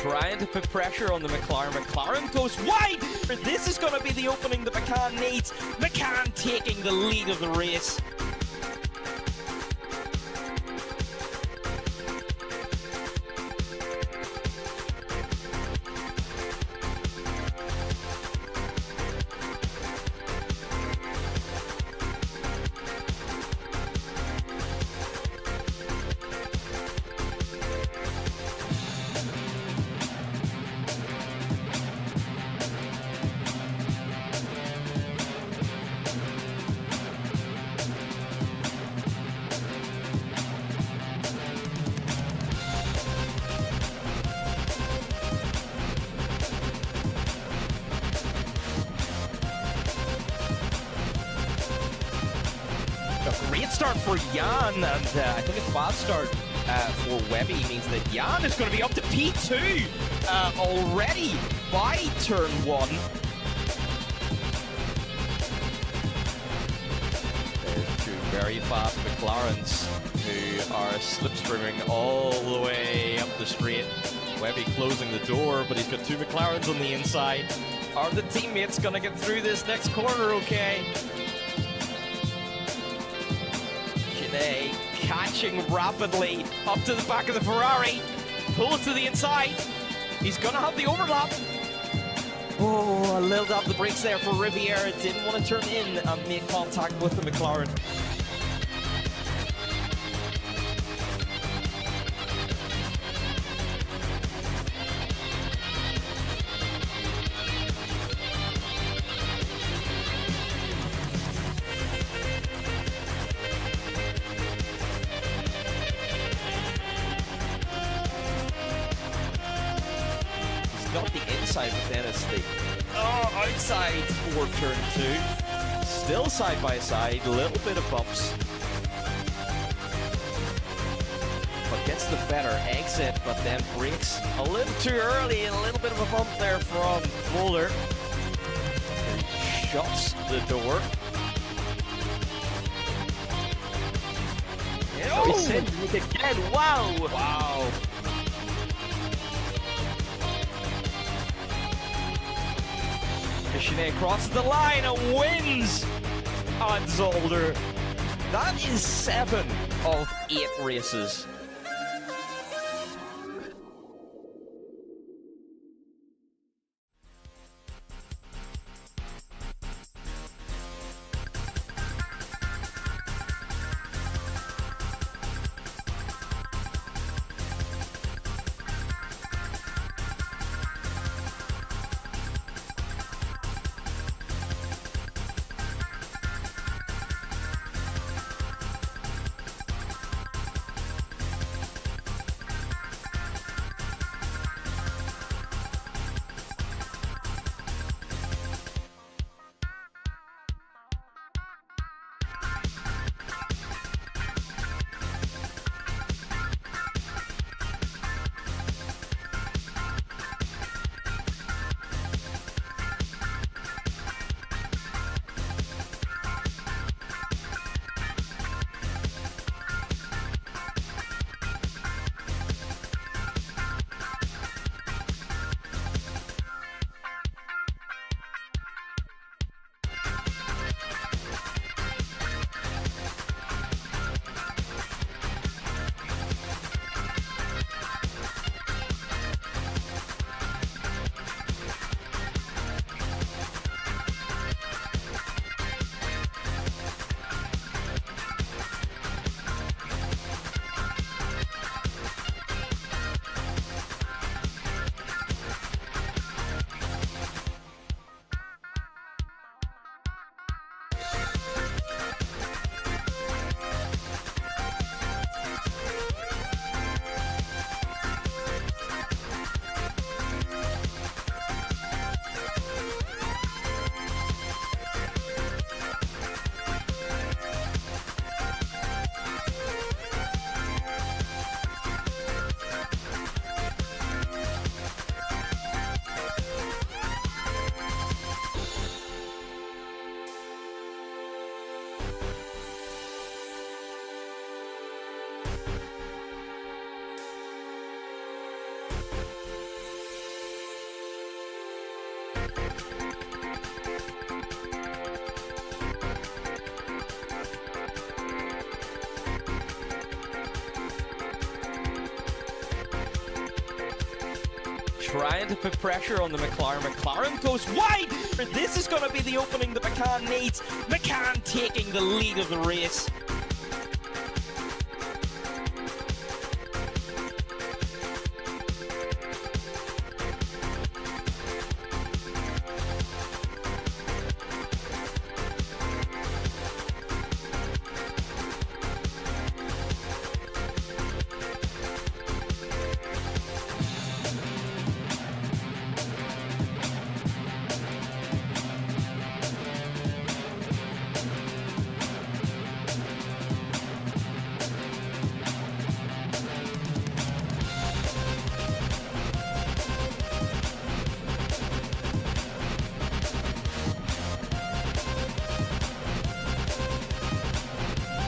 trying to put pressure on the McLaren. McLaren goes wide! This is going to be the opening that McCann needs. McCann taking the lead of the race. A great start for Jan, and I think a fast start for Webby means that Jan is going to be up to P2 already by turn 1. There's two very fast McLarens who are slipstreaming all the way up the straight. Webby closing the door, but he's got two McLarens on the inside. Are the teammates going to get through this next corner okay? Catching rapidly up to the back of the Ferrari, pull it to the inside. He's gonna have the overlap. Oh, a little dab the brakes there for Riviera. Didn't want to turn in and make contact with the McLaren. Not the inside, but then it's the outside for turn 2. Still side by side, a little bit of bumps. But gets the better exit, but then brakes a little too early, and a little bit of a bump there from Boulder. Shuts the door. Oh, he sent it again, wow! Wow. Michelet crosses the line and wins on Zolder. That is 7 of 8 races. trying to put pressure on the McLaren. McLaren goes wide. This is going to be the opening that McCann needs. McCann taking the lead of the race.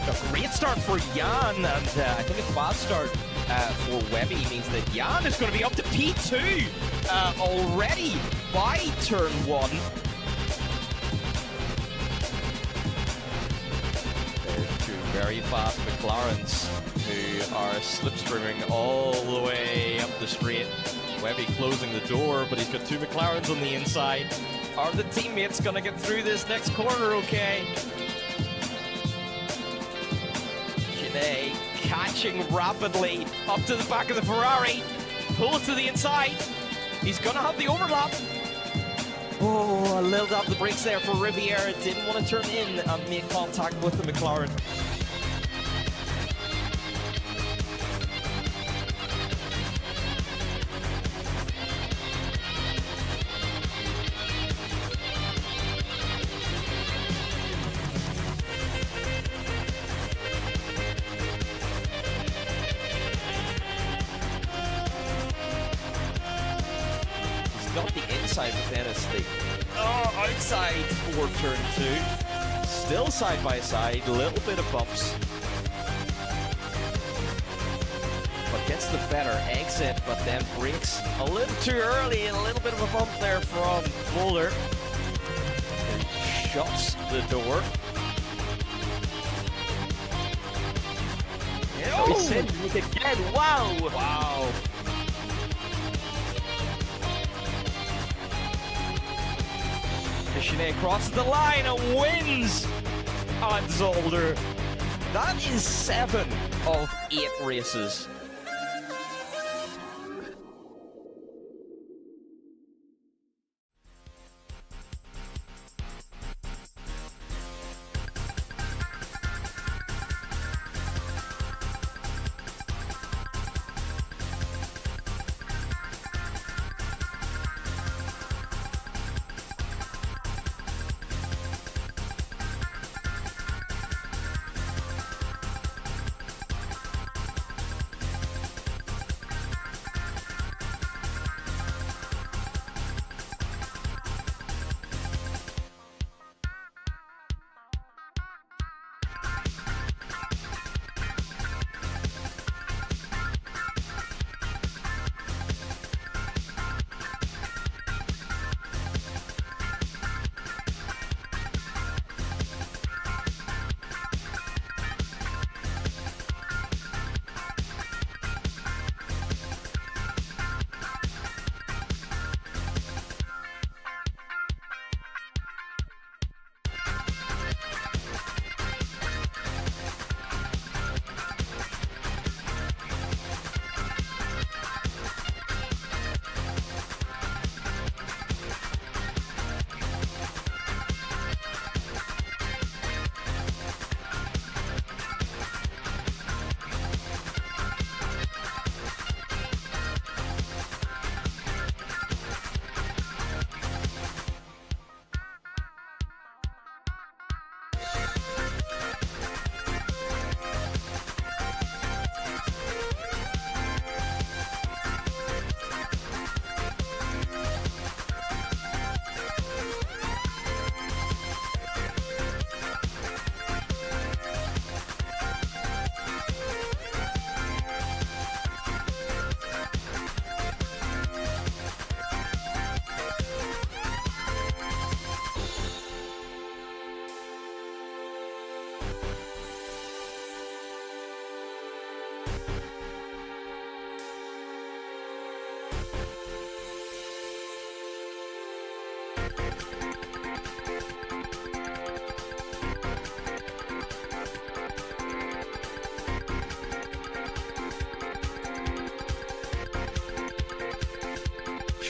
A great start for Jan, and I think a bad start for Webby means that Jan is going to be up to P2 already by turn 1. There's two very fast McLarens who are slipstreaming all the way up the straight. Webby closing the door, but he's got two McLarens on the inside. Are the teammates going to get through this next corner okay? Catching rapidly up to the back of the Ferrari, pull it to the inside. He's gonna have the overlap. Oh, a little tap the brakes there for Riviera. Didn't want to turn in and make contact with the McLaren. Not the inside, but then it's the outside for turn 2. Still side by side, a little bit of bumps. But gets the better exit, but then brakes a little too early. A little bit of a bump there from Boulder. Shuts the door. We send it again. Wow! Wow. Deschanel crosses the line and wins on Zolder. That is 7 of 8 races.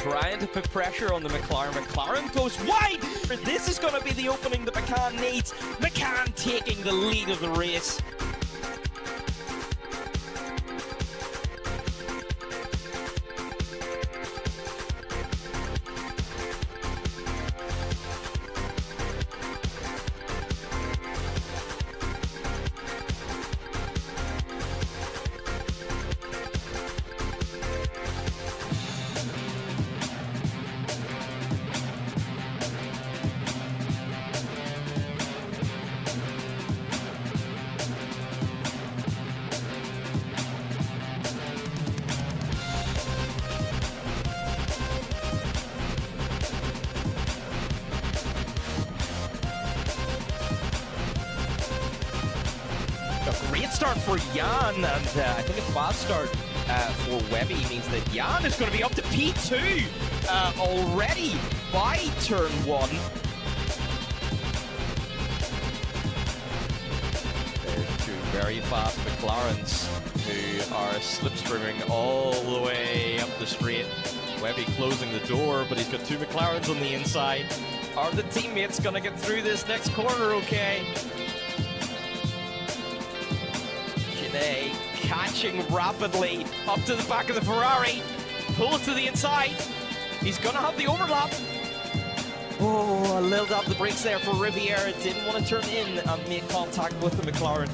trying to put pressure on the McLaren. McLaren goes wide. This is going to be the opening that McCann needs. McCann taking the lead of the race. A great start for Jan, and I think a bad start for Webby means that Jan is going to be up to P2 already by turn 1. There's two very fast McLarens who are slipstreaming all the way up the straight. Webby closing the door, but he's got two McLarens on the inside. Are the teammates going to get through this next corner okay? Catching rapidly up to the back of the Ferrari, pulls to the inside. He's gonna have the overlap. Oh, a little dab the brakes there for Riviera. Didn't want to turn in and make contact with the McLaren.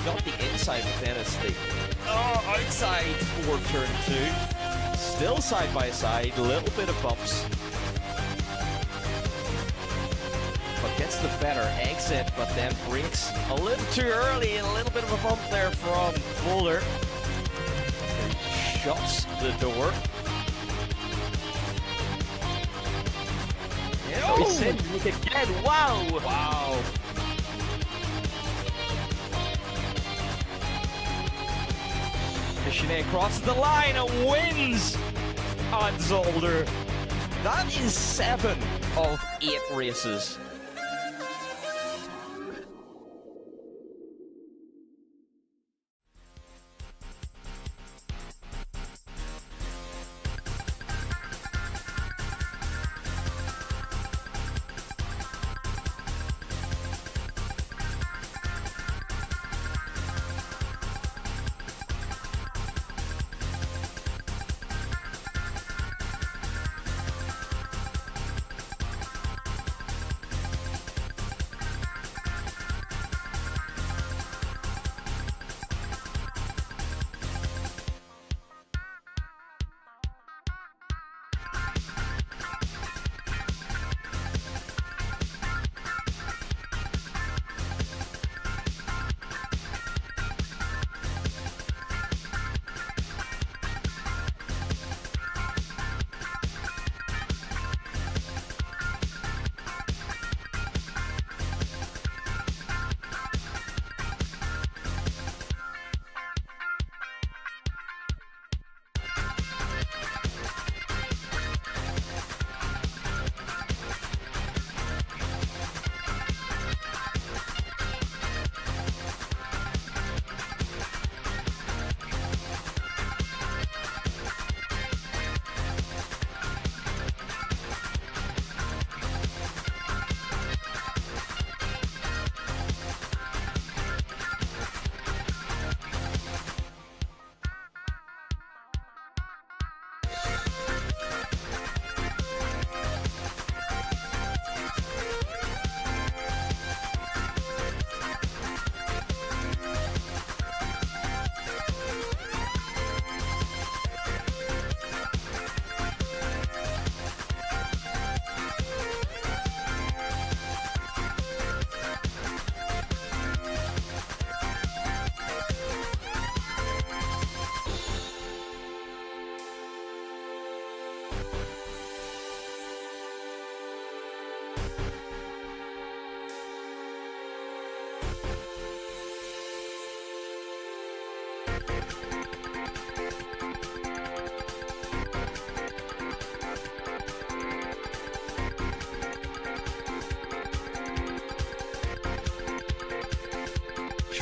Got the inside, but then it's the outside for turn 2. Still side by side, a little bit of bumps. But gets the better exit, but then brakes a little too early. A little bit of a bump there from Boulder. Shuts the door. Oh! Again, wow! Wow. Sinead crosses the line and wins on Zolder. That is 7 of 8 races.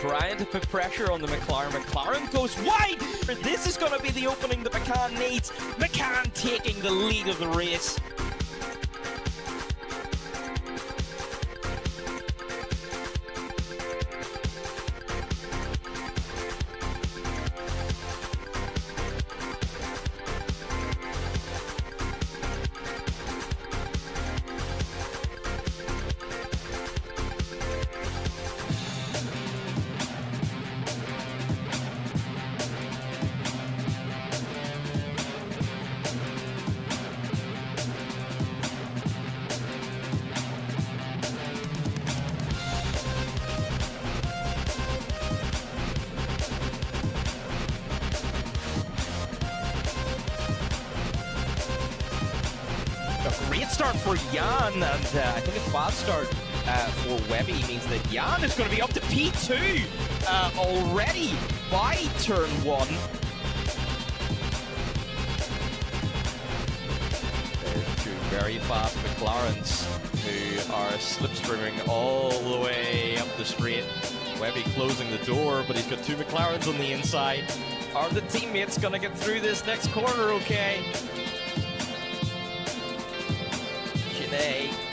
trying to put pressure on the McLaren. McLaren goes wide. This is going to be the opening that McCann needs. McCann taking the lead of the race. Great start for Jan, and I think a fast start for Webby means that Jan is going to be up to P2 already by turn 1. There's two very fast McLarens who are slipstreaming all the way up the straight. Webby closing the door, but he's got two McLarens on the inside. Are the teammates going to get through this next corner okay?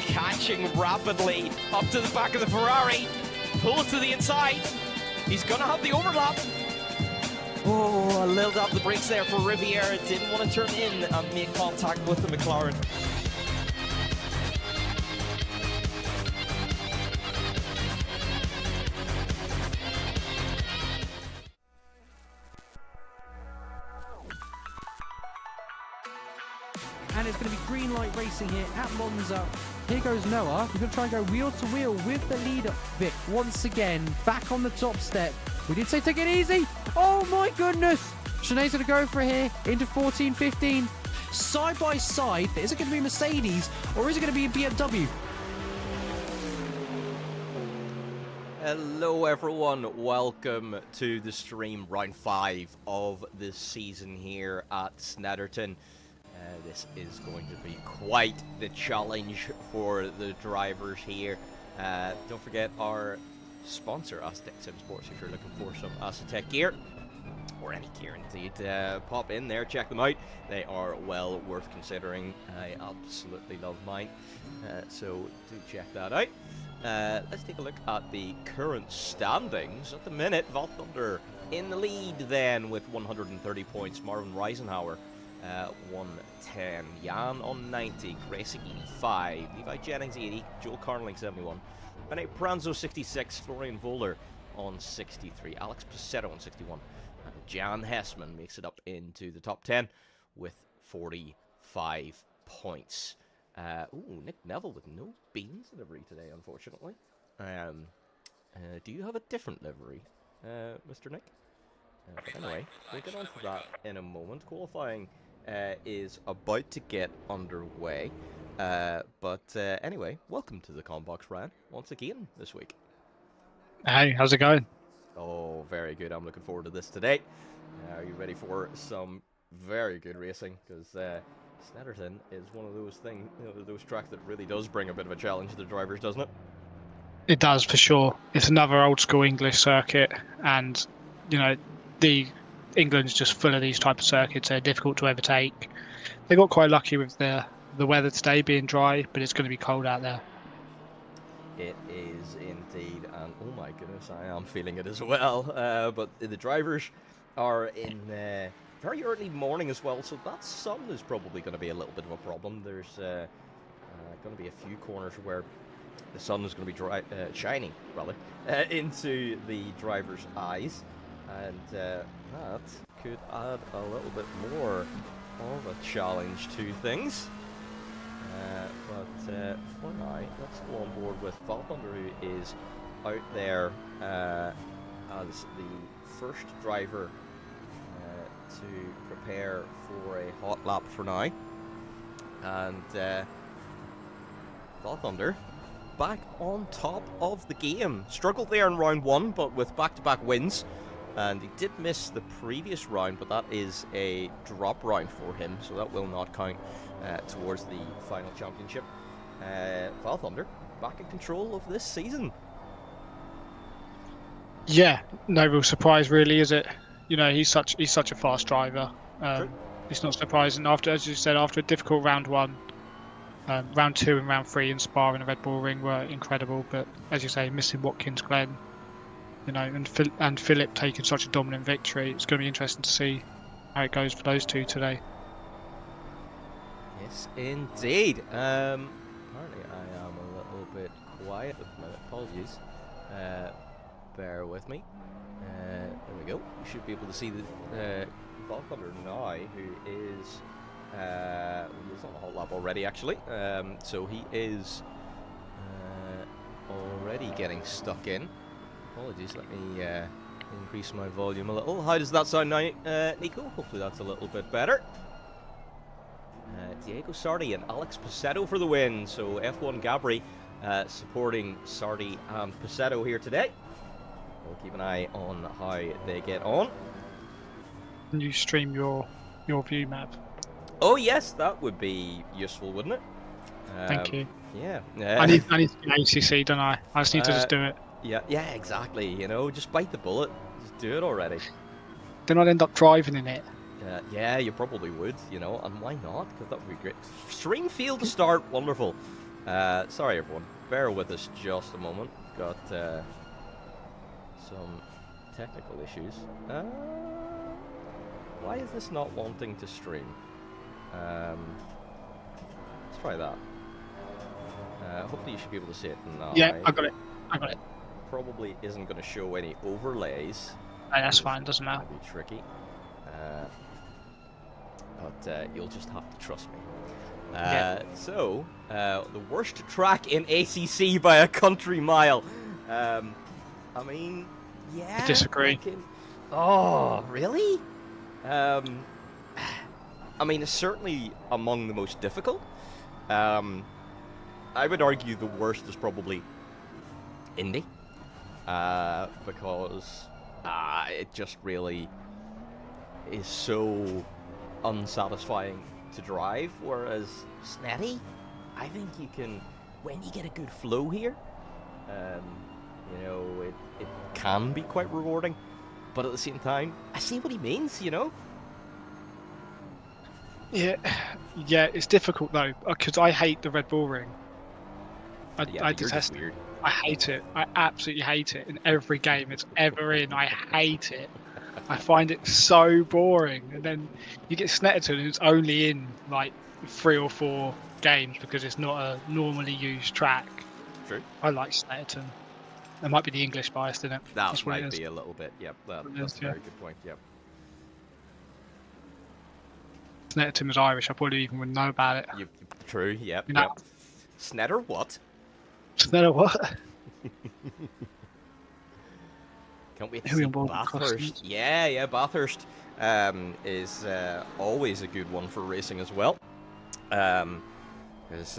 Catching rapidly up to the back of the Ferrari, pull it to the inside. He's gonna have the overlap. Oh, a little dab the brakes there for Riviera. Didn't want to turn in and make contact with the McLaren. And it's going to be green light racing here at Monza. Here goes Noah. He's going to try and go wheel to wheel with the leader, Vic. Once again, back on the top step. We did say take it easy. Oh my goodness. Sinead's going to go for it here into 14, 15. Side by side. Is it going to be Mercedes or is it going to be a BMW? Hello everyone, welcome to the stream, round 5 of this season here at Snetterton. This is going to be quite the challenge for the drivers here. Don't forget our sponsor, Aztec Sim Sports, if you're looking for some Aztec gear, or any gear indeed. Pop in there, check them out. They are well worth considering. I absolutely love mine, so do check that out. Let's take a look at the current standings. At the minute, Val Thunder in the lead then with 130 points. Marvin Reisenhauer 110, Jan on 90, Gracie 85, Levi Jennings 80, Joel Carnling 71, Benny Pranzo 66, Florian Voller on 63, Alex Placetto on 61, and Jan Hessman makes it up into the top 10 with 45 points. Ooh, Nick Neville with no beans livery today, unfortunately. Do you have a different livery, Mr. Nick? But anyway, we'll get on to that in a moment. Qualifying is about to get underway. But anyway, welcome to the Combox, Ryan, once again this week. Hey, how's it going? Oh, very good. I'm looking forward to this today. Are you ready for some very good racing? Because Snetterton is one of those those tracks that really does bring a bit of a challenge to the drivers, doesn't it? It does, for sure. It's another old school English circuit, and you know, England's just full of these type of circuits. They're difficult to overtake. They got quite lucky with the weather today being dry, but it's going to be cold out there. It is indeed, and oh my goodness, I am feeling it as well. But the drivers are in very early morning as well, so that sun is probably going to be a little bit of a problem. There's going to be a few corners where the sun is going to be shining rather into the driver's eyes, and that could add a little bit more of a challenge to things. But for now, let's go on board with Val Thunder, who is out there as the first driver to prepare for a hot lap for now. And Val Thunder back on top of the game. Struggled there in round 1, but with back-to-back wins. And he did miss the previous round, but that is a drop round for him, so that will not count towards the final championship. Val Thunder back in control of this season. Yeah, no real surprise really, is it? You know, he's such a fast driver. It's not surprising after, as you said, after a difficult round 1, round 2 and round 3 in Spa and the Red Bull Ring were incredible. But as you say, missing Watkins, Glen, you know, and Philip taking such a dominant victory, it's going to be interesting to see how it goes for those two today. Yes, indeed. Apparently I am a little bit quiet at the minute. Apologies. Bear with me. There we go. You should be able to see the Valkander now, who is he's on a hot lap already, actually. So he is already getting stuck in. Apologies. Let me increase my volume a little. How does that sound now, Nico? Hopefully that's a little bit better. Diego Sardi and Alex Picetto for the win. So F1 Gabri supporting Sardi and Picetto here today. We'll keep an eye on how they get on. Can you stream your view map? Oh yes, that would be useful, wouldn't it? Thank you. Yeah. I need to do ACC, don't I? I just need to just do it. Yeah, exactly. You know, just bite the bullet. Just do it already. Then I'd end up driving in it. Yeah, you probably would, you know, and why not? Because that would be great. Stream field to start, wonderful. Sorry everyone, bear with us just a moment. Got some technical issues. Why is this not wanting to stream? Let's try that. Hopefully you should be able to see it now. Yeah, I got it. Probably isn't going to show any overlays. That's fine, doesn't matter. That'd be tricky. But you'll just have to trust me. So, the worst track in ACC by a country mile. I mean, yeah. I disagree. Oh, really? I mean, it's certainly among the most difficult. I would argue the worst is probably Indy. Because it just really is so unsatisfying to drive, whereas Snetty, I think you can, when you get a good flow here, you know, it can be quite rewarding, but at the same time, I see what he means, you know? Yeah, it's difficult though, because I hate the Red Bull Ring. I detest it. I hate it. I absolutely hate it. In every game it's ever in, I hate it. I find it so boring. And then you get Snetterton and it's only in like 3 or 4 games because it's not a normally used track. True. I like Snetterton. There might be the English bias in it. That might be a little bit, yep. That's a very good point, yep. Snetterton was Irish, I probably even wouldn't know about it. True, yep, You know, yep. Snetter what? Snetter what? Can't wait to see Bathurst. Yeah, Bathurst is always a good one for racing as well. It's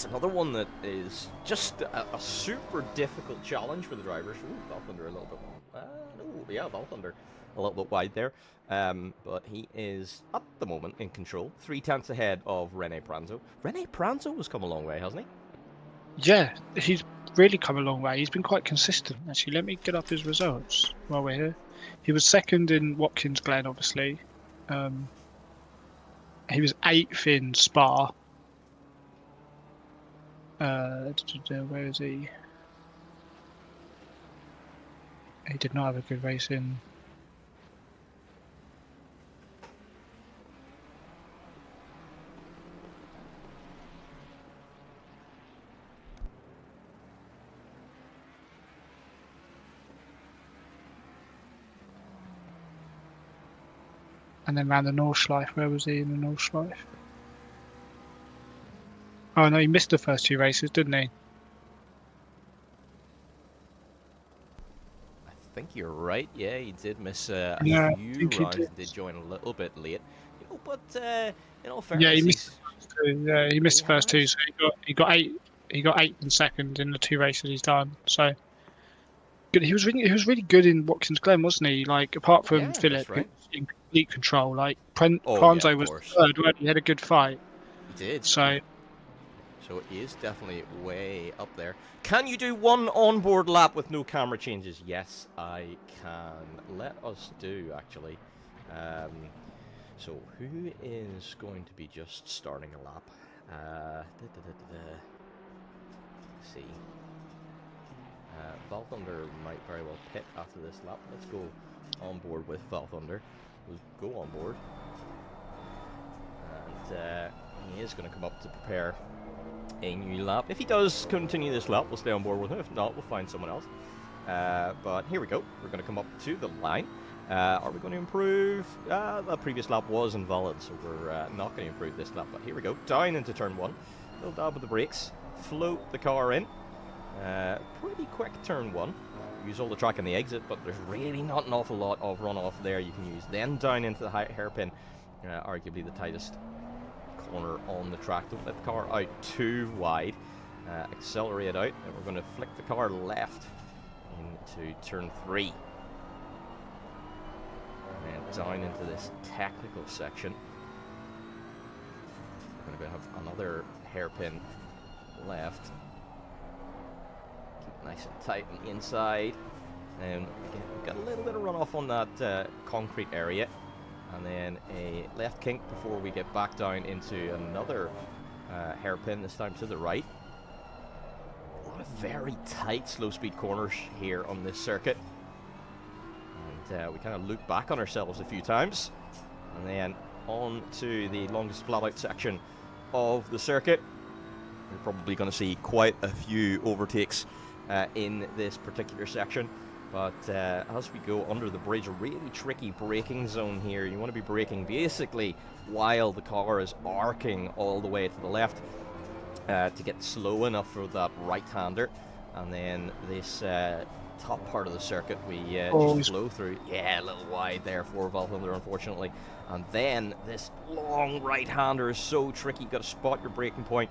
another one that is just a super difficult challenge for the drivers. Ooh, Valkander a little bit. Valkander a little bit wide there. But he is, at the moment, in control. 3 tenths ahead of Rene Pranzo. Rene Pranzo has come a long way, hasn't he? Yeah, he's really come a long way. He's been quite consistent, actually. Let me get up his results while we're here. He was second in Watkins, Glen, obviously. He was 8th in Spa. Where is he? He did not have a good race in. And then ran the Nordschleife. Where was he in the Nordschleife? Oh no, he missed the first 2 races, didn't he? I think you're right. Yeah, he did miss a Yeah, few rounds. He did join a little bit late. You know, but in all fairness, Yeah, he missed. Yeah, he missed the first 2. So he got 8. He got 8th and 2nd in the 2 races he's done. So good. He was really good in Watkins Glen, wasn't he? Like apart from Yeah, Philip, that's right. in complete control. Like Oh, yeah, Pranzo of was course. 3rd, right? He had a good fight. He did. So So he is definitely way up there. Can you do one onboard lap with no camera changes? Yes, I can. Let us do, actually. So who is going to be just starting a lap? Let's see. Val Thunder might very well pit after this lap. Let's go on board with Val Thunder. We'll go on board. And he is going to come up to prepare a new lap. If he does continue this lap, we'll stay on board with him. If not, we'll find someone else. But here we go. We're going to come up to the line. Are we going to improve? The previous lap was invalid, so we're not going to improve this lap. But here we go. Down into turn 1. Little dab with the brakes. Float the car in. Pretty quick turn 1. Use all the track on the exit, but there's really not an awful lot of runoff there you can use. Then down into the hairpin. Arguably the tightest corner on the track. Don't let the car out too wide. Accelerate out, and we're going to flick the car left into turn 3. And down into this technical section. We're going to have another hairpin left. Keep nice and tight on the inside. And again, we've got a little bit of runoff on that concrete area. And then a left kink before we get back down into another hairpin, this time to the right. A lot of very tight slow speed corners here on this circuit. And we kind of loop back on ourselves a few times. And then on to the longest flat out section of the circuit. We're probably going to see quite a few overtakes in this particular section. But as we go under the bridge, a really tricky braking zone here. You want to be braking basically while the car is arcing all the way to the left to get slow enough for that right-hander. And then this top part of the circuit we just flow through. Yeah, a little wide there for Val Thunder, unfortunately. And then this long right-hander is so tricky. You've got to spot your braking point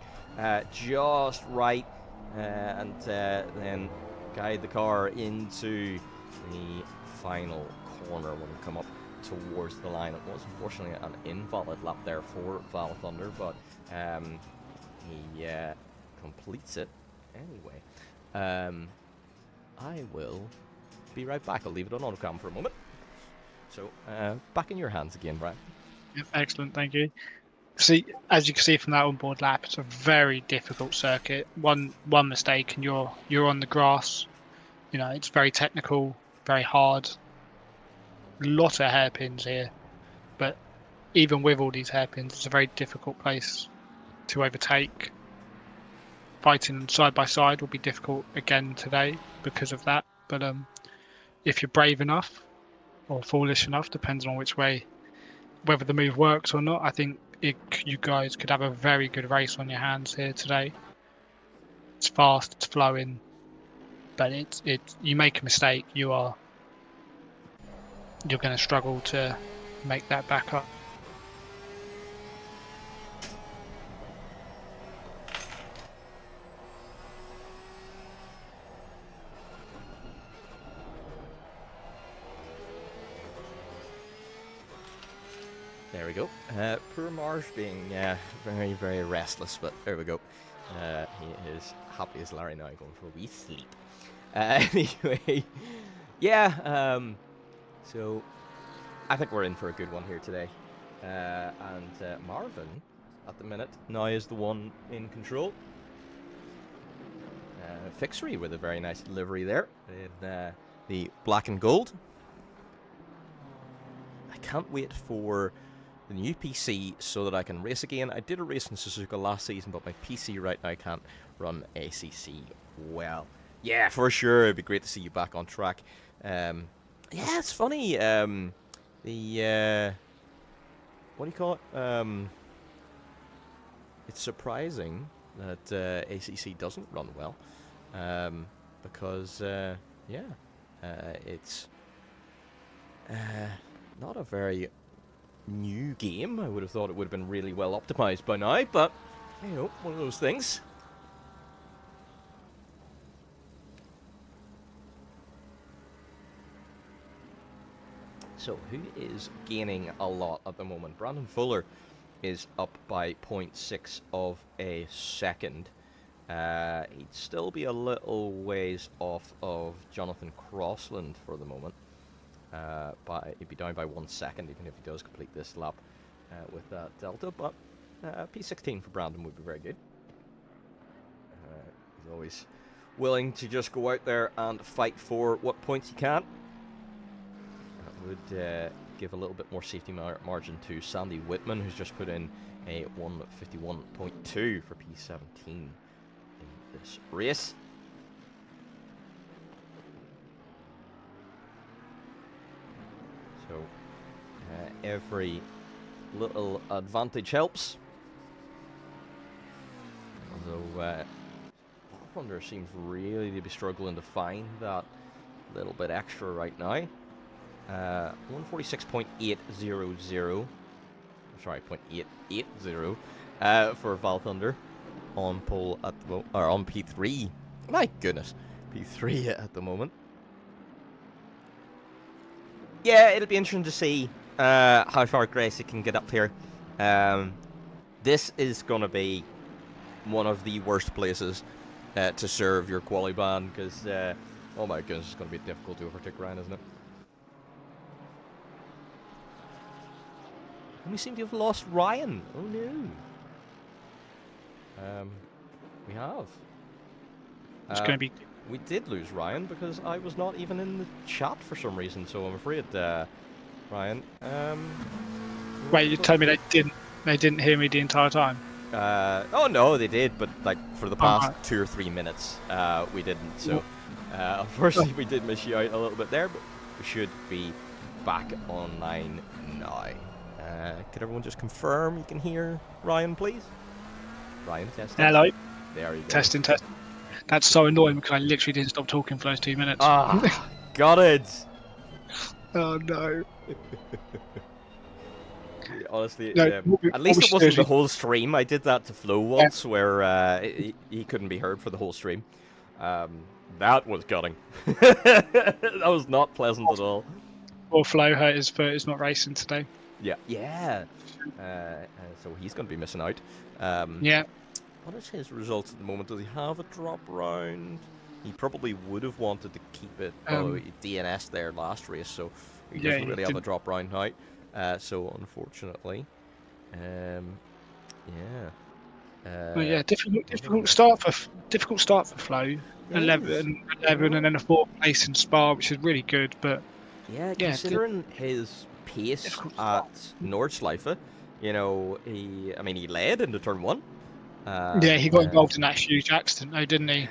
just right. And then guide the car into the final corner when we come up towards the line. It was unfortunately an invalid lap there for Val Thunder, but he completes it anyway. I will be right back. I'll leave it on autocam for a moment. So back in your hands again, Brian. Yep, excellent, thank you. See, as you can see from that onboard lap, it's a very difficult circuit. One mistake and you're on the grass. You know, it's very technical, very hard. A lot of hairpins here, but even with all these hairpins, it's a very difficult place to overtake. Fighting side by side will be difficult again today because of that. But if you're brave enough or foolish enough, depends on which way, whether the move works or not, I think you guys could have a very good race on your hands here today. It's fast, it's flowing, but you make a mistake, you're going to struggle to make that back up. There we go. Poor Marsh being very, very restless, but there we go. He is happy as Larry now, going for a wee sleep. Anyway, yeah, so I think we're in for a good one here today. And Marvin, at the minute, now is the one in control. Fixery with a very nice livery there in the black and gold. I can't wait for the new PC so that I can race again. I did a race in Suzuka last season, but my PC right now can't run ACC well. Yeah, for sure, it'd be great to see you back on track. Yeah, it's funny. What do you call it? It's surprising that ACC doesn't run well, because yeah, it's not a very new game. I would have thought it would have been really well optimized by now, but you know, one of those things. So who is gaining a lot at the moment? Brandon Fuller is up by 0.6 of a second. He'd still be a little ways off of Jonathan Crossland for the moment. But he'd be down by 1 second even if he does complete this lap with that delta. But P16 for Brandon would be very good. He's always willing to just go out there and fight for what points he can. That would give a little bit more safety margin to Sandy Whitman, who's just put in a 1:51.2 for P17 in this race. So every little advantage helps. Although Thunder seems really to be struggling to find that little bit extra right now. 146.800. Sorry, 0.880 for Val Thunder on pole at the or on P3. My goodness, P3 at the moment. Yeah, it'll be interesting to see how far Gracie can get up here. This is going to be one of the worst places to serve your quali ban because, oh my goodness, it's going to be difficult to overtake Ryan, isn't it? And we seem to have lost Ryan. Oh no. We have. It's going to be. We did lose Ryan because I was not even in the chat for some reason. So I'm afraid, Ryan. Wait, you told me they didn't hear me the entire time. Oh no, they did, but like for the past 2 or 3 minutes, we didn't. So unfortunately, we did miss you out a little bit there, but we should be back online now. Could everyone just confirm you can hear Ryan, please? Ryan, testing. Hello. There you go. Testing. That's so annoying because I literally didn't stop talking for those 2 minutes. Ah, got it. Oh no. Honestly, No, at least it wasn't the whole stream. I did that to Flo once, where he couldn't be heard for the whole stream. That was gutting. That was not pleasant at all. Or Flo hurt his foot. Is not racing today. Yeah. So he's going to be missing out. Yeah. What is his results at the moment? Does he have a drop round? He probably would have wanted to keep it. He DNS there last race, so he doesn't really have a drop round now. So unfortunately, difficult start for Flo. Yeah, 11, and then a 4th place in Spa, which is really good. But considering his pace at Nordschleife, you know, he led into turn 1. He got involved in that huge accident, though, didn't he?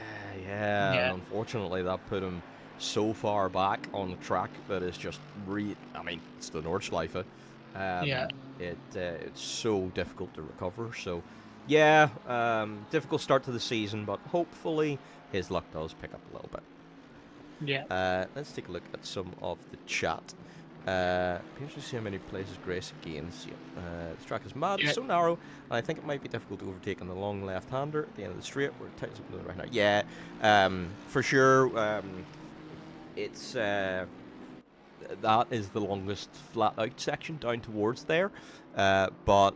Yeah. Unfortunately, that put him so far back on the track that it's just it's the Nordschleife. It's so difficult to recover. So, difficult start to the season, but hopefully his luck does pick up a little bit. Yeah. Let's take a look at some of the chat. Appears to see how many places Grace gains. This track is mad, it's so narrow, and I think it might be difficult to overtake on the long left-hander at the end of the straight. We're tightens up right now. Yeah, for sure. It's that is the longest flat-out section down towards there, but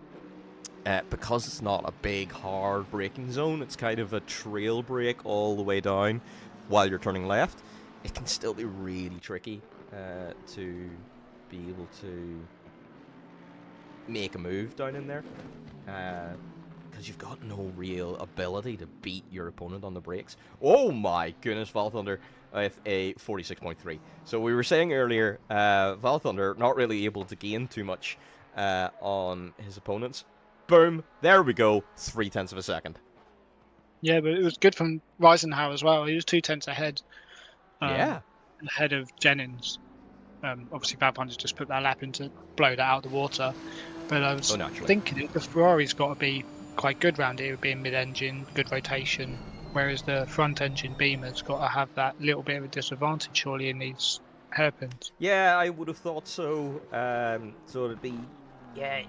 because it's not a big, hard braking zone, it's kind of a trail brake all the way down while you're turning left. It can still be really tricky to be able to make a move down in there, because you've got no real ability to beat your opponent on the brakes. Oh my goodness, Val Thunder with a 46.3. So we were saying earlier, Val Thunder not really able to gain too much on his opponents. Boom, there we go, 0.3 of a second. Yeah, but it was good from Reisenhower as well. He was 0.2 ahead. Ahead of Jennings. Obviously, Babon's just put that lap in to blow that out of the water. But I was thinking the Ferrari's got to be quite good round here, being mid-engine, good rotation, whereas the front-engine Beamer's got to have that little bit of a disadvantage, surely, in these hairpins. Yeah, I would have thought so. So it'd be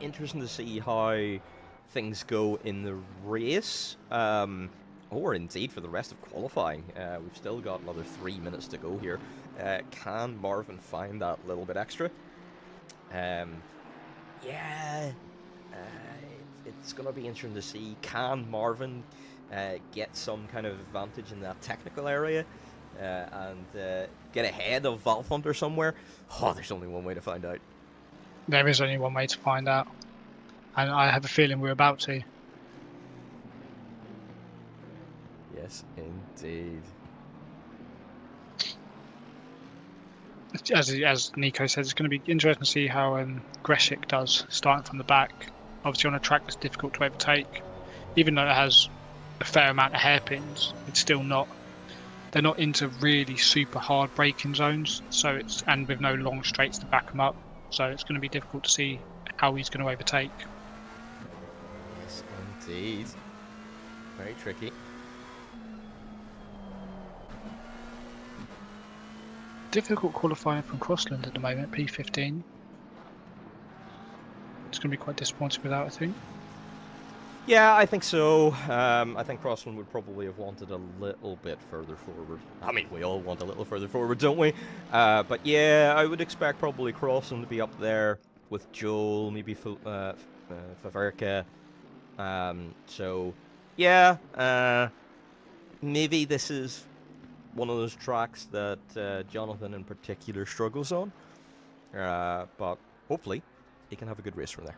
interesting to see how things go in the race. Or indeed for the rest of qualifying. We've still got another 3 minutes to go here. Can Marvin find that little bit extra? it's going to be interesting to see, can Marvin get some kind of advantage in that technical area and get ahead of Valve Hunter somewhere? Oh, there's only one way to find out. There is only one way to find out, and I have a feeling we're about to. Yes, indeed. As Nico said, it's going to be interesting to see how Greshik does starting from the back. Obviously, on a track that's difficult to overtake, even though it has a fair amount of hairpins, it's still not. They're not into really super hard braking zones, so and with no long straights to back them up. So it's going to be difficult to see how he's going to overtake. Yes, indeed. Very tricky. Difficult qualifying from Crossland at the moment, P15. It's going to be quite disappointing without, I think. Yeah, I think so. I think Crossland would probably have wanted a little bit further forward. I mean, we all want a little further forward, don't we? But yeah, I would expect probably Crossland to be up there with Joel, maybe Faverka. So, yeah, maybe this is one of those tracks that Jonathan in particular struggles on. But hopefully he can have a good race from there.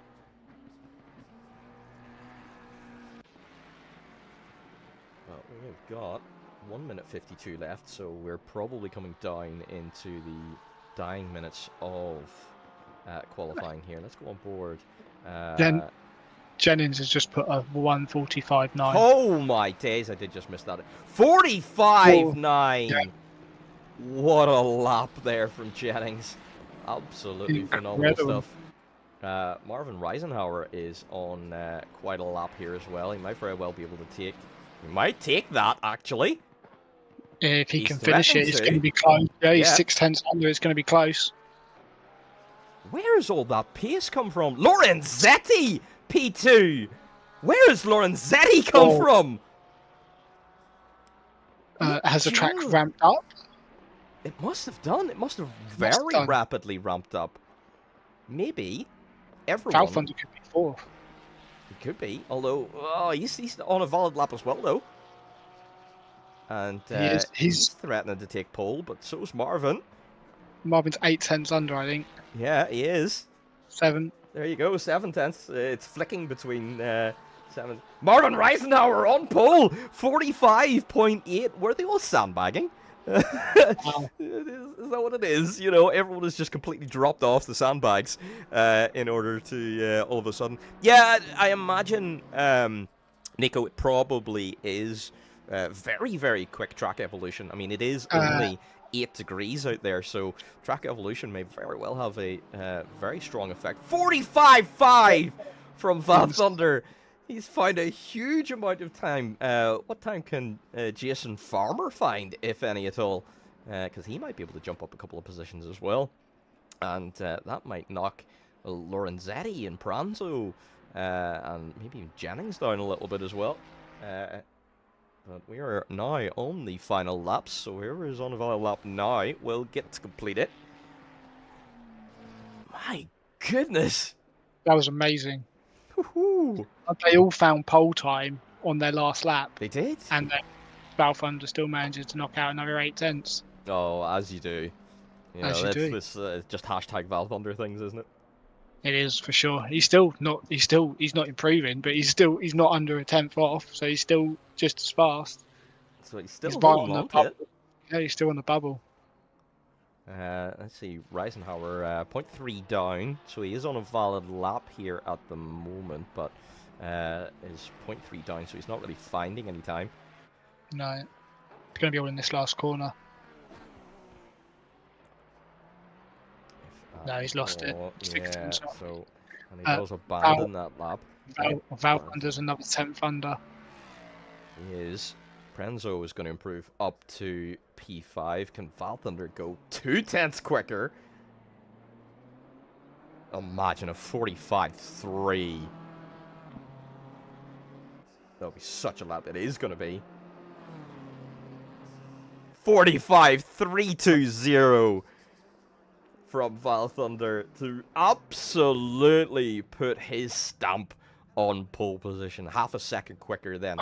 Well, we've got 1 minute 52 left, so we're probably coming down into the dying minutes of qualifying here. Let's go on board. Then Jennings has just put a 1:45.9. Oh my days, I did just miss that. 45.9! Yeah. What a lap there from Jennings. Absolutely phenomenal stuff. Marvin Reisenhauer is on quite a lap here as well. He might very well be able to take... He might take that, actually. If he can finish it, it's going to be close. Yeah, he's 6/10 under. It's going to be close. Where has all that pace come from? Lorenzetti! P2! Where has Lorenzetti come from? Has the track ramped up? It must have done. It must have very rapidly ramped up. Maybe everyone... Valve Hunter could be fourth. He could be, although he's on a valid lap as well, though. And he's threatening to take pole, but so is Marvin. Marvin's 8/10 under, I think. Yeah, he is. 7. There you go, 7/10. It's flicking between 7. Marvin Reisenhauer on pole, 45.8. Were they all sandbagging? Wow. Is that what it is? You know, everyone has just completely dropped off the sandbags in order to all of a sudden. Yeah, I imagine, Nico, it probably is very, very quick track evolution. I mean, it is only 8 degrees out there, so track evolution may very well have a very strong effect. 45.5 from Van Thunder. He's found a huge amount of time. What time can Jason Farmer find, if any at all? Because he might be able to jump up a couple of positions as well. And that might knock Lorenzetti and Pranzo and maybe even Jennings down a little bit as well. But we are now on the final laps, so whoever is on the final lap now will get to complete it. My goodness! That was amazing. Woohoo! They all found pole time on their last lap. They did? And then Valve Thunder still manages to knock out another 8/10. Oh, as you do. You know, as you do. This just hashtag Valve Thunder things, isn't it? It is for sure. He's not improving, but he's not under a 10th off, so he's still just as fast. So he's still right holding on the to it. Yeah, he's still on the bubble. Let's see, Reisenhauer 0.3 down, so he is on a valid lap here at the moment, but is 0.3 down, so he's not really finding any time. No, it's going to be all in this last corner. No, he's lost it. Yeah, so, and he does abandon that lap. Valve Thunder's another 10th under. He is. Prenzo is going to improve up to P5. Can Valve Thunder go 2/10 quicker? Imagine a 45.3. That'll be such a lap. It is going to be. 45.320 from Valve Thunder to absolutely put his stamp on pole position, half a second quicker than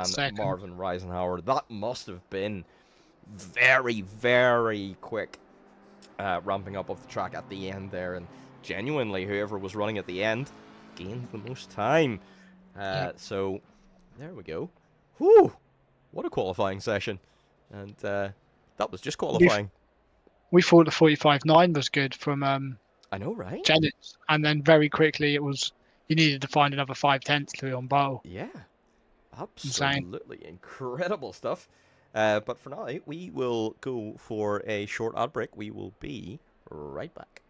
Second. Marvin Reisenhauer. That must have been very, very quick ramping up of the track at the end there, and genuinely whoever was running at the end gained the most time. So there we go. Whew! What a qualifying session. And that was just qualifying. We thought the 45.9 was good from I know, right? Jennings, and then very quickly you needed to find another 5/10 to be on bowl. Yeah. Insane. Absolutely incredible stuff. But for now, we will go for a short ad break. We will be right back.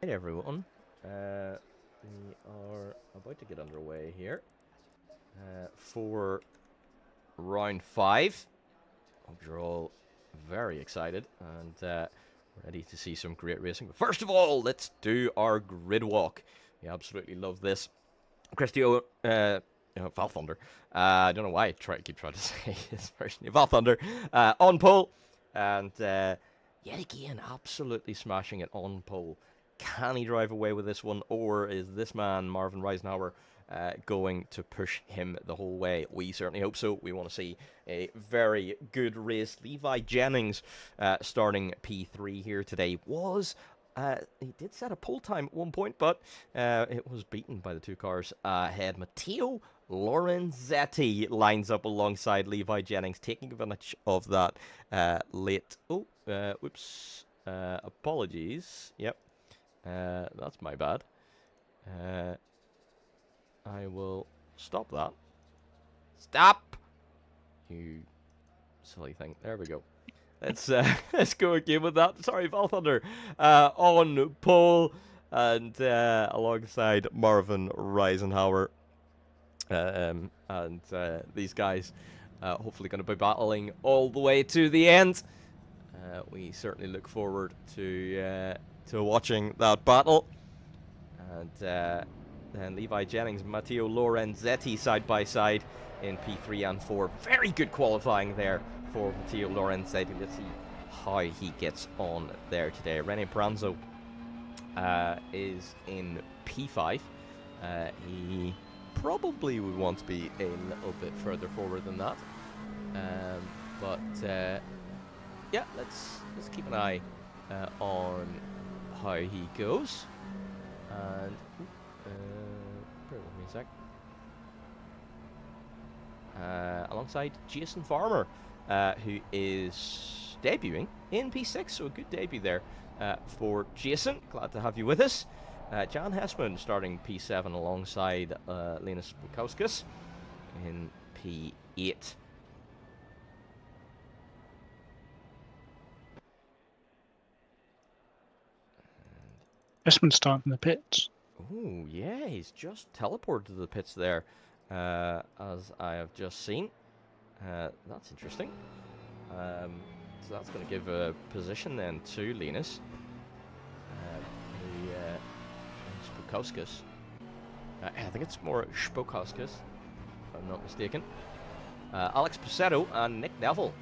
Hey everyone, we are about to get underway here for round 5. Hope you're all very excited and ready to see some great racing. But first of all, let's do our grid walk. We absolutely love this. Christy Val Thunder. I don't know why I keep trying to say his first name. Val Thunder on pole, and yet again, absolutely smashing it on pole. Can he drive away with this one, or is this man, Marvin Reisenhauer, going to push him the whole way? We certainly hope so. We want to see a very good race. Levi Jennings starting P3 here today he did set a pole time at one point, but it was beaten by the two cars ahead. Matteo Lorenzetti lines up alongside Levi Jennings, taking advantage of that late... apologies. Yep. That's my bad. I will stop that. Stop! You silly thing. There we go. Let's go again with that. Sorry, Val Thunder on pole and alongside Marvin Reisenhauer. These guys hopefully going to be battling all the way to the end. We certainly look forward to watching that battle. And then Levi Jennings, Matteo Lorenzetti side by side in P3 and 4. Very good qualifying there for Matteo Lorenzetti. Let's see how he gets on there today. Rene Branzo is in P5. He probably would want to be a little bit further forward than that. Yeah, let's keep an eye on how he goes. And bear with me a sec. Alongside Jason Farmer, who is debuting in P6, so a good debut there for Jason. Glad to have you with us. Jan Hessman starting P7 alongside Linus Bukauskas in P8. Hessman's starting from the pits. Oh, yeah, he's just teleported to the pits there, as I have just seen. That's interesting. So that's going to give a position then to Linus. Bukauskas. I think it's more Bukauskas, if I'm not mistaken. Alex Pacetto and Nick Neville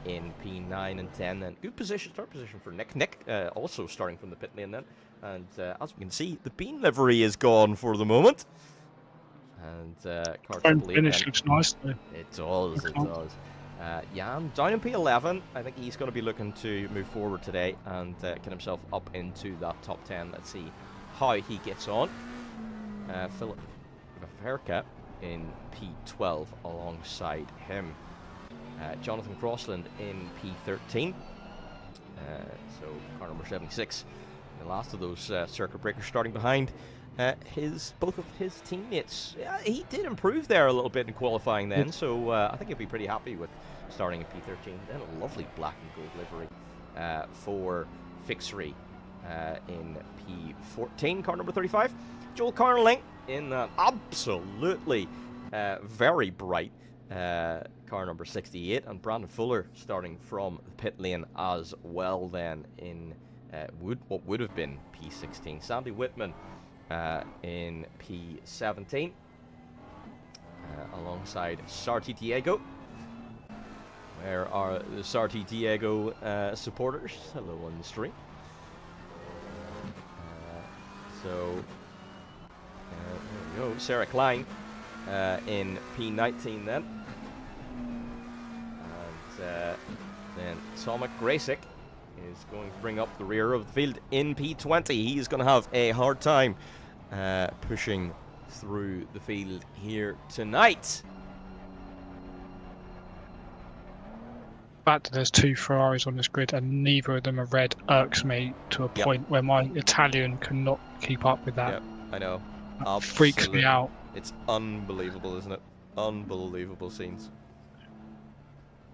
in P9 and 10 then. Good position, start position for Nick. Nick also starting from the pit lane then. And as we can see, the Bean livery is gone for the moment. And finish looks nice though. It does, it does. Jan down in P11. I think he's going to be looking to move forward today and get himself up into that top 10. Let's see how he gets on. Philip Vaverka in P12 alongside him. Jonathan Crossland in P13. So car number 76. The last of those circuit breakers starting behind both of his teammates. Yeah, he did improve there a little bit in qualifying then, so I think he'll be pretty happy with starting at P13. Then a lovely black and gold livery for Fixery in P14, car number 35. Joel Carnelling in absolutely very bright car number 68, and Brandon Fuller starting from the pit lane as well then in what would have been P16. Sandy Whitman in P17 alongside Sarti Diego. Where are the Sarti Diego supporters? Hello on the stream. There we go. Sarah Klein in P19 then. And then Tomek Gracek is going to bring up the rear of the field in P20. He's going to have a hard time pushing through the field here tonight. The fact that there's two Ferraris on this grid and neither of them are red irks me to a point where my Italian cannot keep up with that. Yep, I know. That freaks me out. It's unbelievable, isn't it? Unbelievable scenes.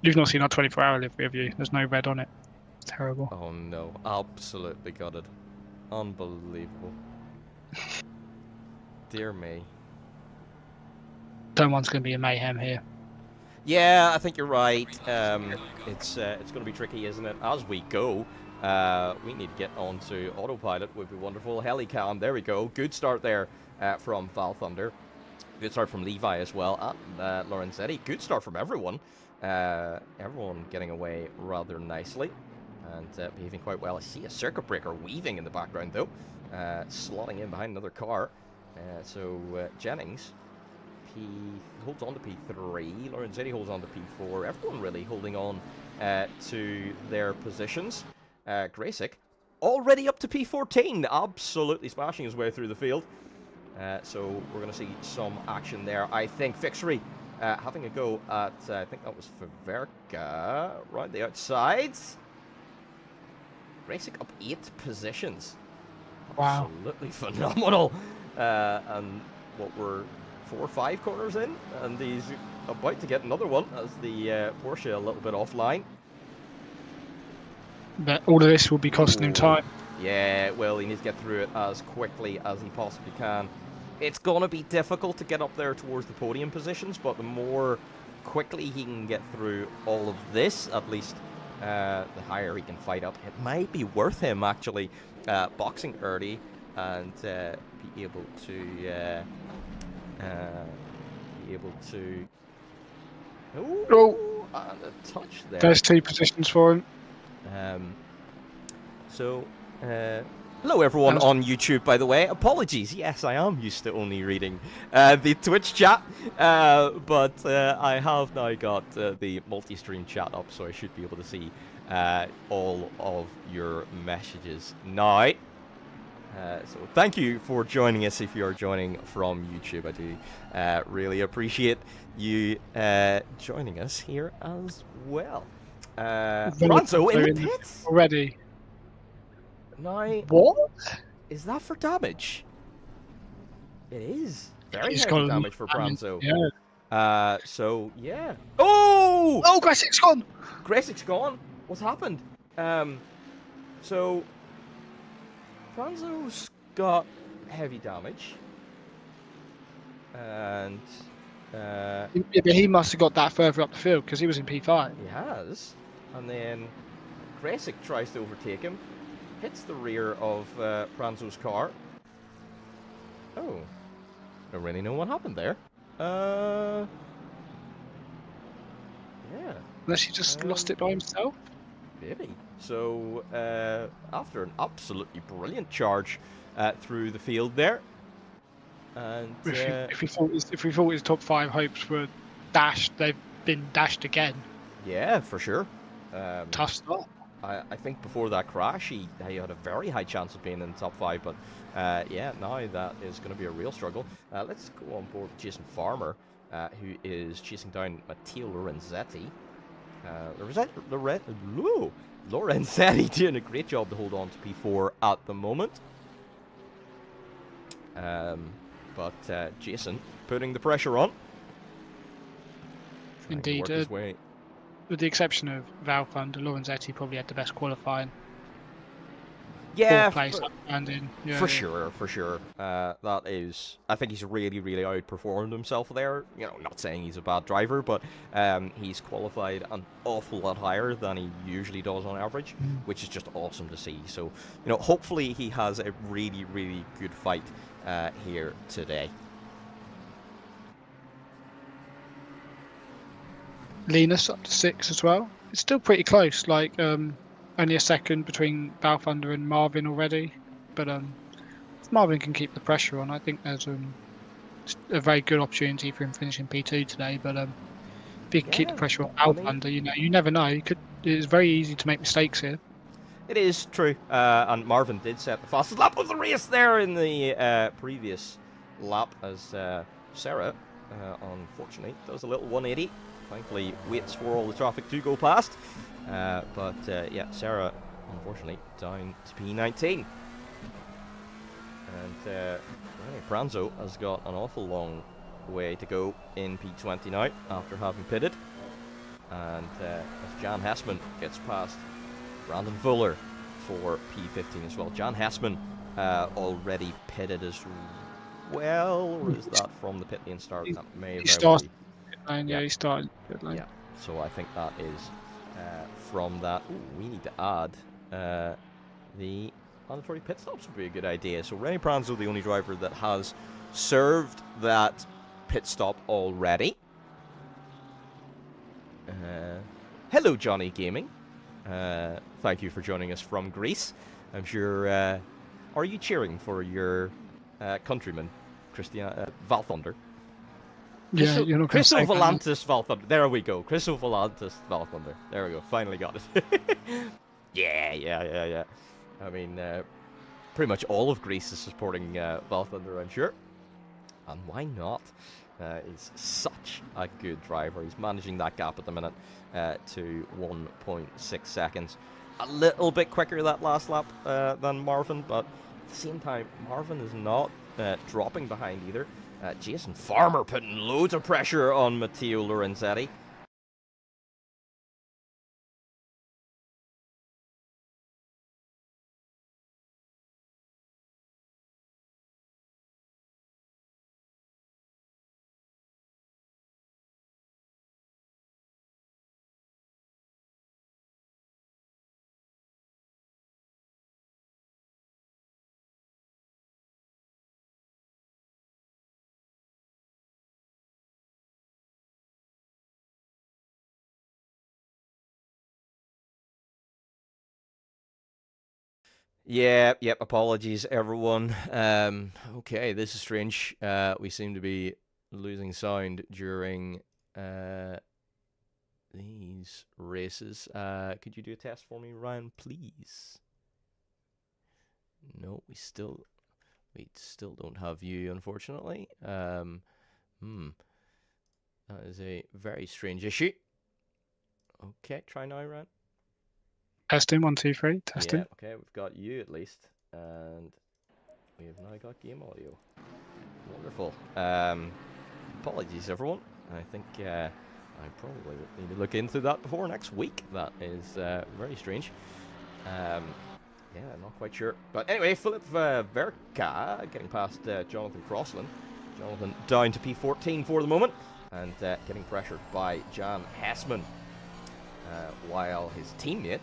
You've not seen our 24-hour livery, have you? There's no red on it. Terrible. Oh no, absolutely gutted. Unbelievable. Dear me. Turn one's going to be a mayhem here. Yeah, I think you're right. It's going to be tricky, isn't it? As we go, we need to get onto autopilot. Would be wonderful. Helicam, there we go. Good start there from Val Thunder. Good start from Levi as well. And Lorenzetti. Good start from everyone. Everyone getting away rather nicely and behaving quite well. I see a circuit breaker weaving in the background though, slotting in behind another car. So Jennings, he holds on to P3, Lorenzetti holds on to P4, everyone really holding on to their positions. Gracek already up to P14, absolutely smashing his way through the field. So we're going to see some action there. I think Fixery having a go at, I think that was Faverka, right the outside. Gracek up 8 positions. Wow. Absolutely phenomenal. And what we're 4 or 5 corners in, and he's about to get another one as the Porsche a little bit offline. But all of this will be costing him time. Yeah, well, he needs to get through it as quickly as he possibly can. It's going to be difficult to get up there towards the podium positions, but the more quickly he can get through all of this, at least the higher he can fight up. It might be worth him actually boxing early and be able to oh, and a touch there. There's 2 positions for him. Hello everyone on YouTube, by the way. Apologies, yes, I am used to only reading the Twitch chat, but I have now got the multi-stream chat up, so I should be able to see all of your messages now. So thank you for joining us if you're joining from YouTube. I do really appreciate you joining us here as well. Franzo in the pits. already. Now, What? is that for damage? It is. Very He's heavy got a damage lot for of damage, Franzo. Yeah. So, yeah. Oh! Oh, Gressic's gone! Gressic's gone. What's happened? So, Franzo's got heavy damage. And, Yeah, but he must have got that further up the field because he was in P5. he has. And then Gressic tries to overtake him. Hits the rear of Franzo's car. Oh. Don't really know what happened there. Yeah. Unless he just lost it by himself. Maybe. So, after an absolutely brilliant charge through the field there, and If we thought his top 5 hopes were dashed, they've been dashed again. yeah, for sure. Tough start. I think before that crash, he had a very high chance of being in the top 5, but yeah, now that is going to be a real struggle. Let's go on board Jason Farmer, who is chasing down Matteo Lorenzetti. Lorenzetti doing a great job to hold on to P4 at the moment. But Jason putting the pressure on. Trying to Indeed. work his way. With the exception of Valfund, Lorenzetti probably had the best qualifying. Yeah, Place up and in. Yeah, for sure. That is, I think he's really outperformed himself there. You know, not saying he's a bad driver, but he's qualified an awful lot higher than he usually does on average, which is just awesome to see. So, you know, hopefully he has a really good fight here today. Linus up to 6 as well. It's still pretty close, like only a second between Balthunder and Marvin already. But if Marvin can keep the pressure on, I think there's a very good opportunity for him finishing P2 today. But if he can keep the pressure on Balthunder, you know, you never know. It's very easy to make mistakes here. It is true, and Marvin did set the fastest lap of the race there in the previous lap, as Sarah, unfortunately, does a little 180. Thankfully, waits for all the traffic to go past. But yeah, Sarah, unfortunately, down to P19. And Rene Pranzo has got an awful long way to go in P20 now, after having pitted. And as Jan Hessman gets past Brandon Fuller for P15 as well. Jan Hessman already pitted as well, or is that from the pit lane start? That may have started. Yeah, he started pit lane. Yeah, so I think that is from that. Ooh, we need to add the mandatory pit stops would be a good idea. So Rene Pranzo, the only driver that has served that pit stop already. Hello, Johnny Gaming. Thank you for joining us from Greece. I'm sure. Are you cheering for your countryman, Valthunder? Yeah, you're not going to say Volantis Valthunder. There we go. Volantis Valthunder. There we go. Finally got it. Yeah. I mean, pretty much all of Greece is supporting Valthunder, I'm sure. And why not? He's such a good driver. He's managing that gap at the minute to 1.6 seconds. A little bit quicker that last lap than Marvin, but at the same time, Marvin is not dropping behind either. Jason Farmer putting loads of pressure on Matteo Lorenzetti. Yep, apologies everyone. Okay, this is strange. We seem to be losing sound during these races. Could you do a test for me, Ryan, please? No, we still don't have you, unfortunately. That is a very strange issue. Okay, try now, Ryan. Testing, 1, 2, 3. Testing. Yeah, okay, we've got you at least, and we have now got game audio. Wonderful. Apologies, everyone. I think I probably need to look into that before next week. That is very strange. Yeah, I'm not quite sure. But anyway, Philip Verka getting past Jonathan Crossland. Jonathan down to P14 for the moment, and getting pressured by Jan Hessman, while his teammate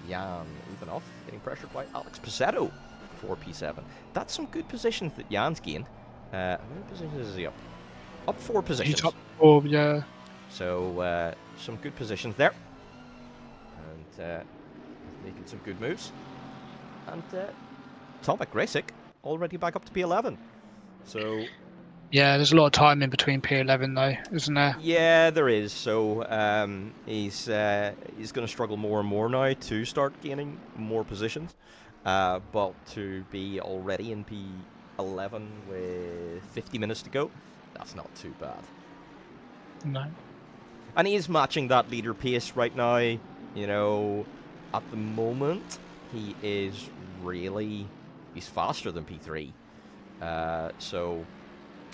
Jan Ivanov getting pressured by Alex Pizzetto for P7. That's some good positions that Jan's gained. How many positions is he up? Up 4 positions. He's up 4, yeah. So some good positions there, and making some good moves. And Tomek Grasic already back up to P11. So Yeah, there's a lot of time in between P11 though, isn't there? yeah, there is. So he's going to struggle more and more now to start gaining more positions. But to be already in P11 with 50 minutes to go, that's not too bad. No. And he is matching that leader pace right now. You know, at the moment, he is really... he's faster than P3. So,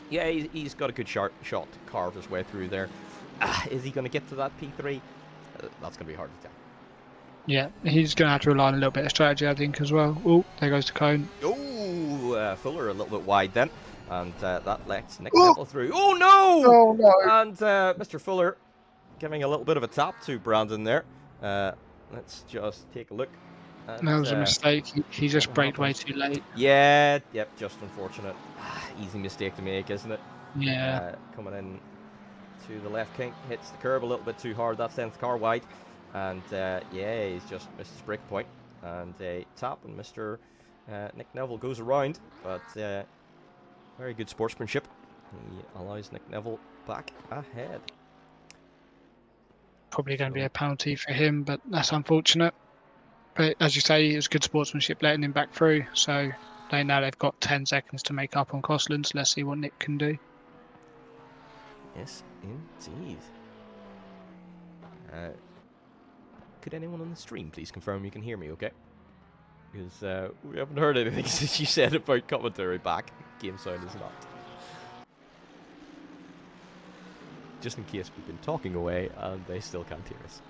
yeah, he's got a good shot to carve his way through there. Is he going to get to that P3? That's going to be hard to tell. Yeah, he's going to have to rely on a little bit of strategy, I think, as well. Oh, there goes the cone. Oh, Fuller a little bit wide then. And that lets Nick Neville through. Oh, no! Oh, no! And Mr. Fuller giving a little bit of a tap to Brandon there. Let's just take a look. That was a mistake. He just braked way too late. Yeah, yep, just unfortunate. Easy mistake to make, isn't it? Yeah. Coming in to the left kink, hits the curb a little bit too hard. That sends the car wide. And yeah, he's just missed his break point. And a tap, and Mr. Nick Neville goes around. But very good sportsmanship. He allows Nick Neville back ahead. Probably going to be a penalty for him, but that's unfortunate. But as you say, it was good sportsmanship letting him back through. So now they've got 10 seconds to make up on Crossland. So let's see what Nick can do. Yes, indeed. Could anyone on the stream please confirm you can hear me okay? Because we haven't heard anything since you said about commentary back. Game sound is not. Just in case we've been talking away and they still can't hear us.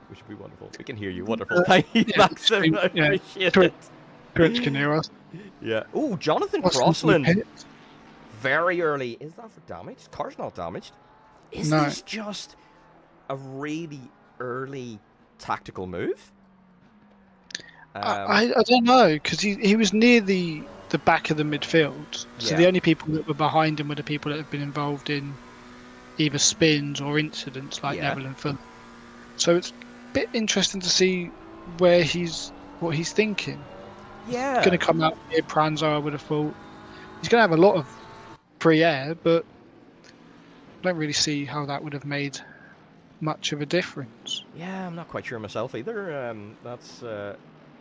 Which would be wonderful. We can hear you. Wonderful. Thank you, Maxim. I appreciate it. Twitch can hear us. Yeah. Oh, Jonathan Crossland. Very early. Is that for damage? Car's not damaged. Is this just a really early tactical move? I don't know, because he was near the back of the midfield. So the only people that were behind him were the people that have been involved in either spins or incidents like Neville and Fuller. So it's a bit interesting to see what he's thinking. Yeah. He's going to come out near Pranzo, I would have thought. He's going to have a lot of free air, but I don't really see how that would have made much of a difference. Yeah, I'm not quite sure myself either. That's going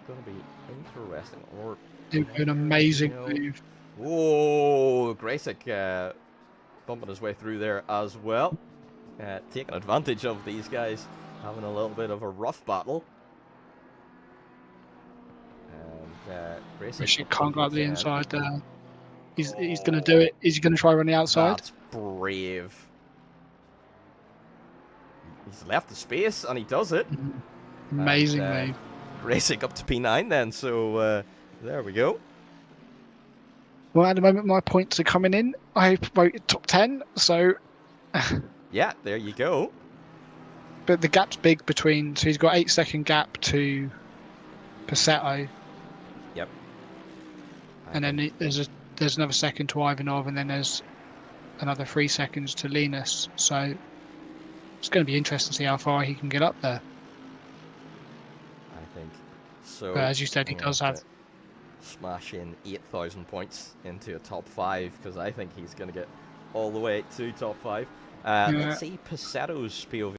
to be interesting. Or An amazing move. Whoa, Grasic bumping his way through there as well. Taking advantage of these guys having a little bit of a rough battle. And Grasic can't go up the inside there. He's going to do it. Is he going to try run the outside? That's brave. He's left the space and he does it. Amazing move. Grasic up to P9 then, so there we go. Well, at the moment my points are coming in. I voted top 10, so... Yeah, there you go. But the gap's big between... So he's got 8-second gap to Pizzetto. Yep. And then there's another second to Ivanov, and then there's another 3 seconds to Linus. So it's going to be interesting to see how far he can get up there. I think so. But as you said, he does have... Smash in 8,000 points into a top 5, because I think he's going to get all the way to top 5. Let's see Pizzetto's POV.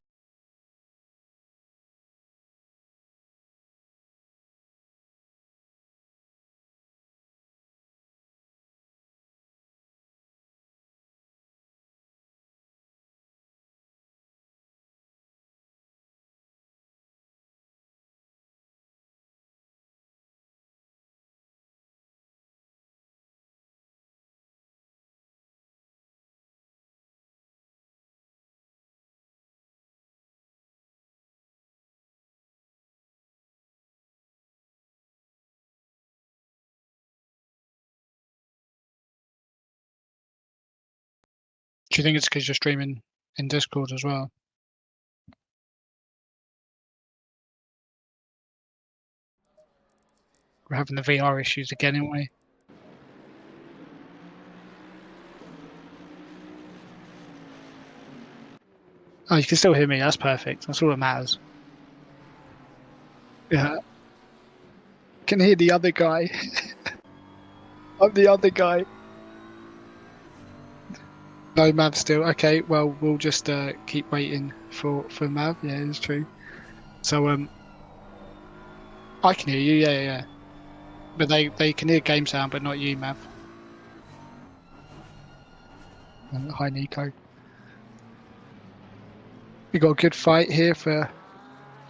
Do you think it's because you're streaming in Discord as well? We're having the VR issues again, aren't we? Oh, you can still hear me. That's perfect. That's all that matters. Yeah. Can hear the other guy. I'm the other guy. No, Mav still. Okay, well, we'll just keep waiting for Mav. Yeah, it's true. So, I can hear you. Yeah. But they can hear game sound, but not you, Mav. Hi, Nico. We got a good fight here for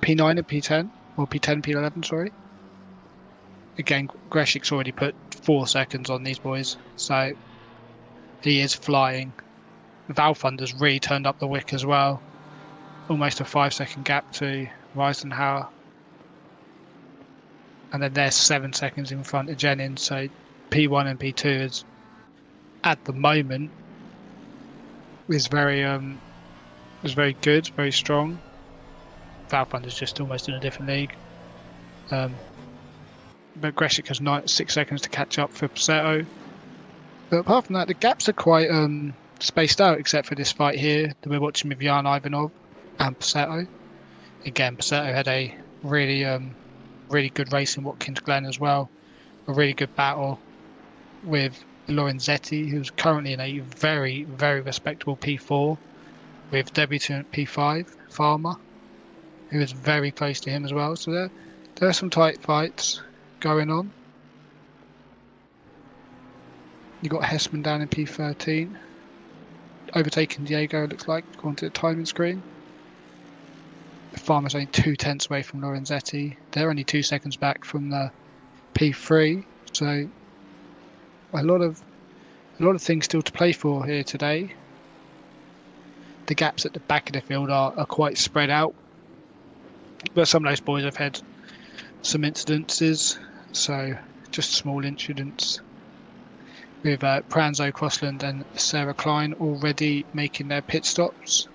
P9 and P10, or P10, P11, sorry. Again, Greshik's already put 4 seconds on these boys, so he is flying. Val Thunder's really turned up the wick as well. Almost a 5-second gap to Reisenhauer. And then they're 7 seconds in front of Jennings, so P1 and P2 is, at the moment, is very good, very strong. Val Thunder's just almost in a different league. But Greshik has 6 seconds to catch up for Passetto. But apart from that, the gaps are quite spaced out, except for this fight here that we're watching with Jan Ivanov and Passetto. Again, Passetto had a really good race in Watkins Glen as well. A really good battle with Lorenzetti, who's currently in a very, very respectable P4, with debutant P5, Farmer, who is very close to him as well. So there are some tight fights going on. You got Hessman down in P13, overtaking Diego, it looks like, according to the timing screen. The Farmer's only 2/10 away from Lorenzetti. They're only 2 seconds back from the P3, so a lot of things still to play for here today. The gaps at the back of the field are quite spread out, but some of those boys have had some incidences, so just small incidents. With Pranzo, Crossland and Sarah Klein already making their pit stops.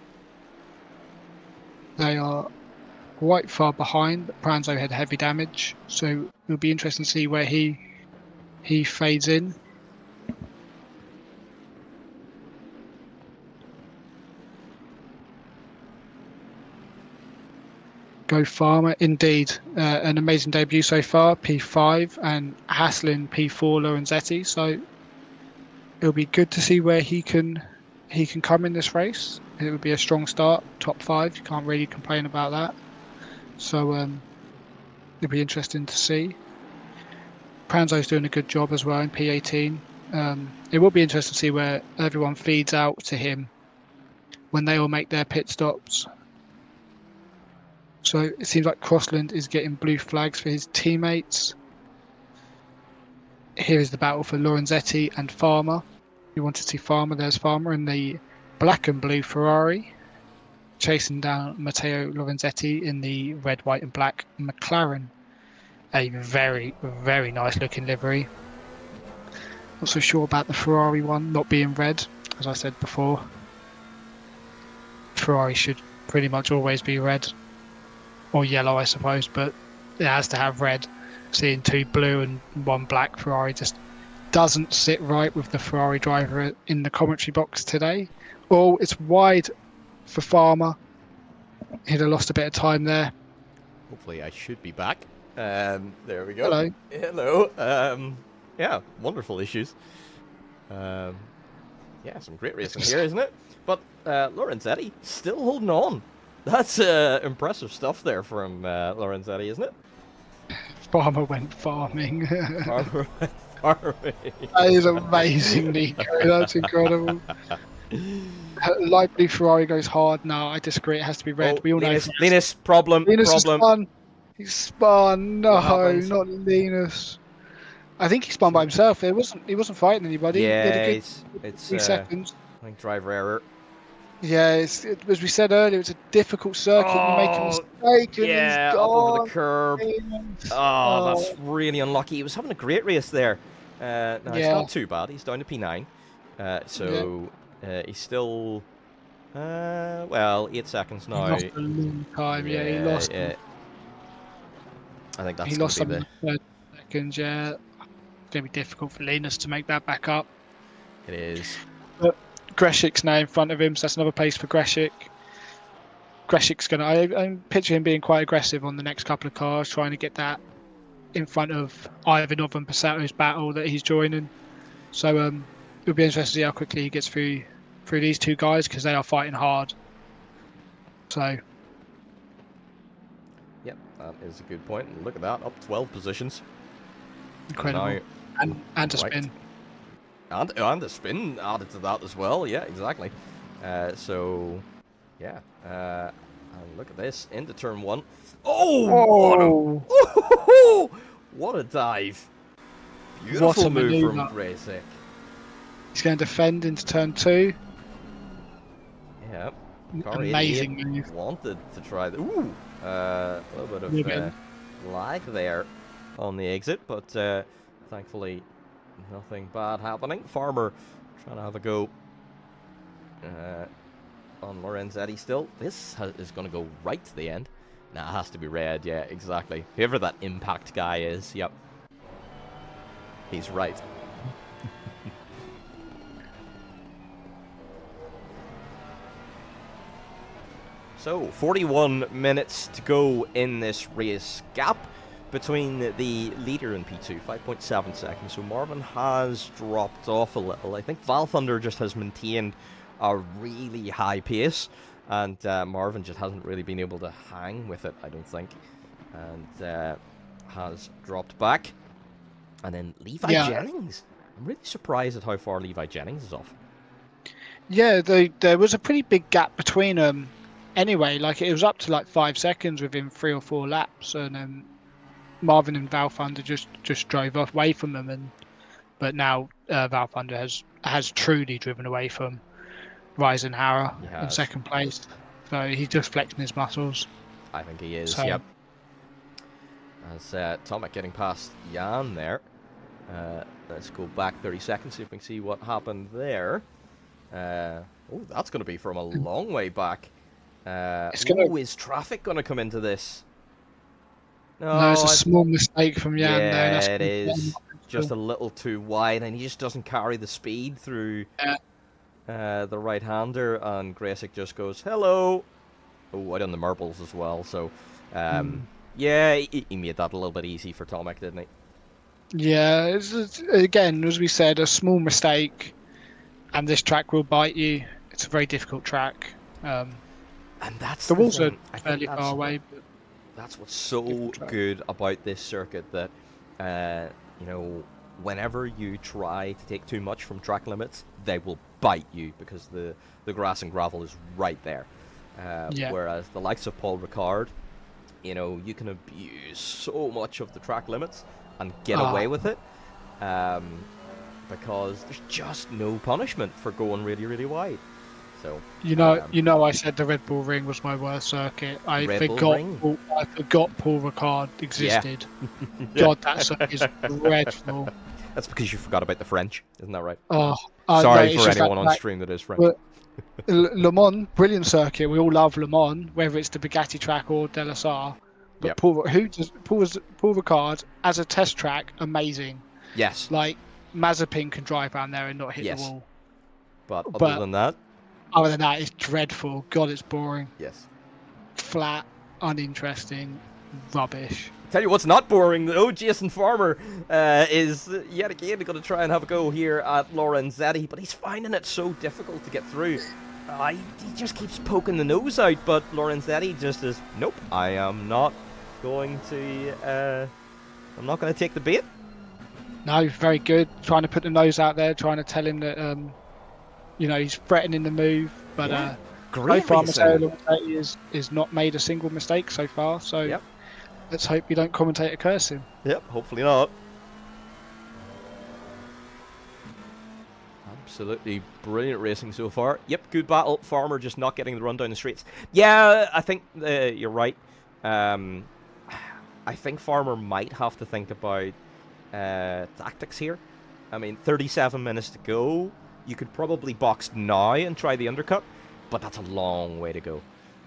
They are quite far behind, but Pranzo had heavy damage, so it'll be interesting to see where he fades in. Go Farmer, indeed, an amazing debut so far, P5, and Haslin P4 Lorenzetti, so it'll be good to see where he can come in this race. It would be a strong start, top 5, you can't really complain about that. So it'll be interesting to see. Pranzo's doing a good job as well in P18. It will be interesting to see where everyone feeds out to him when they all make their pit stops. So it seems like Crossland is getting blue flags for his teammates. Here is the battle for Lorenzetti and Farmer. You want to see Farmer, there's Farmer in the black and blue Ferrari, chasing down Matteo Lorenzetti in the red, white and black McLaren. A very, very nice looking livery. Not so sure about the Ferrari one not being red, as I said before. Ferrari should pretty much always be red. Or yellow, I suppose, but it has to have red. Seeing 2 blue and 1 black Ferrari just doesn't sit right with the Ferrari driver in the commentary box today. Oh, it's wide for Farmer. He'd have lost a bit of time there. Hopefully I should be back. There we go. Hello. Hello. Yeah, wonderful issues. Yeah, some great racing here, isn't it? But Lorenzetti still holding on. That's impressive stuff there from Lorenzetti, isn't it? Farmer went farming. Farmer went farming. That is amazing, Nico. That's incredible. Light blue Ferrari goes hard. No, I disagree. It has to be red. Oh, We all Linus, know. Linus, problem. Spun. He spun. No, not Linus. I think he spun by himself. He wasn't fighting anybody. Yeah, He had a good it's 3 seconds. I think driver error. Yeah, as we said earlier, it's a difficult circuit. You make a mistake and Yeah, he's up over gone. the curb. Oh, that's really unlucky. He was having a great race there. No, it's Yeah. not too bad. He's down to P9. So He's still, well, 8 seconds He now. lost a long time. Yeah, he lost. Yeah. I think that's He going lost to be some in the 30 seconds. Yeah, it's gonna be difficult for Linus to make that back up. It is. But Greshik's now in front of him, so that's another place for Greshik. Greshik's gonna. I picture him being quite aggressive on the next couple of cars, trying to get that in front of Ivanov and Passato's battle that he's joining. So it'll be interesting to see how quickly he gets through these two guys because they are fighting hard. So Yep, that is a good point. And look at that, up 12 positions. incredible, and a spin. And a spin added to that as well. Yeah, exactly. So, yeah. And look at this into turn 1. Oh! Oh! What a dive! Beautiful What a move from maneuver. Gracek. He's going to defend into turn 2. Yeah. Car Amazing 88 move. wanted to try the. Ooh! A little bit Move of in. lag there on the exit, but thankfully nothing bad happening. Farmer trying to have a go on Lorenzetti still. This is going to go right to the end. Nah, it has to be red. Yeah, exactly. Whoever that impact guy is, yep. He's right. So, 41 minutes to go in this race. Gap between the leader and P2, 5.7 seconds. So Marvin has dropped off a little. I think Val Thunder just has maintained a really high pace, and Marvin just hasn't really been able to hang with it, I don't think, and has dropped back. And then Levi Jennings. I'm really surprised at how far Levi Jennings is off. Yeah, there was a pretty big gap between them. Anyway, like it was up to like 5 seconds within 3 or 4 laps, and Marvin and Val Thunder just drove away from them. But now Val Thunder has truly driven away from Reisenhauer in second place. So he's just flexing his muscles. I think he is. So, yep. As Tomek getting past Jan there. Let's go back 30 seconds, see if we can see what happened there. Oh, that's going to be from a long way back. Is traffic going to come into this? No, it's a small mistake from Jan yeah, there. It is. Just a little too wide, and he just doesn't carry the speed through the right-hander, and Gracek just goes, hello! Oh, out on the marbles as well, so... Yeah, he made that a little bit easy for Tomek, didn't he? Yeah, it's, again, as we said, a small mistake, and this track will bite you. It's a very difficult track. And that's the walls thing. are fairly far away. But that's what's so good about this circuit, that you know, whenever you try to take too much from track limits, they will bite you because the grass and gravel is right there. Whereas the likes of Paul Ricard, you know, you can abuse so much of the track limits and get away with it, because there's just no punishment for going really, really wide. So you know, I said the Red Bull Ring was my worst circuit. I forgot Paul Ricard existed. Yeah. God, that circuit is dreadful. That's because you forgot about the French, isn't that right? Sorry for anyone on stream that is French. Le Mans, brilliant circuit. We all love Le Mans, whether it's the Bugatti track or Delasar. But Paul Ricard as a test track, amazing. Yes. Like Mazepin can drive around there and not hit the wall. But other than that, it's dreadful. God, it's boring. Yes. Flat, uninteresting, rubbish. Tell you what's not boring though, Jason Farmer is yet again going to try and have a go here at Lorenzetti, but he's finding it so difficult to get through. He just keeps poking the nose out, but Lorenzetti just is, nope, I am not going to, I'm not going to take the bait. No, very good. Trying to put the nose out there, trying to tell him that, you know, he's threatening the move, but so far Lorenzetti is not made a single mistake so far, so let's hope you don't commentate a curse him. Yep, hopefully not. Absolutely brilliant racing so far. Yep, good battle. Farmer just not getting the run down the straights. Yeah, I think you're right. I think Farmer might have to think about tactics here. I mean, 37 minutes to go. you could probably box now and try the undercut, but that's a long way to go.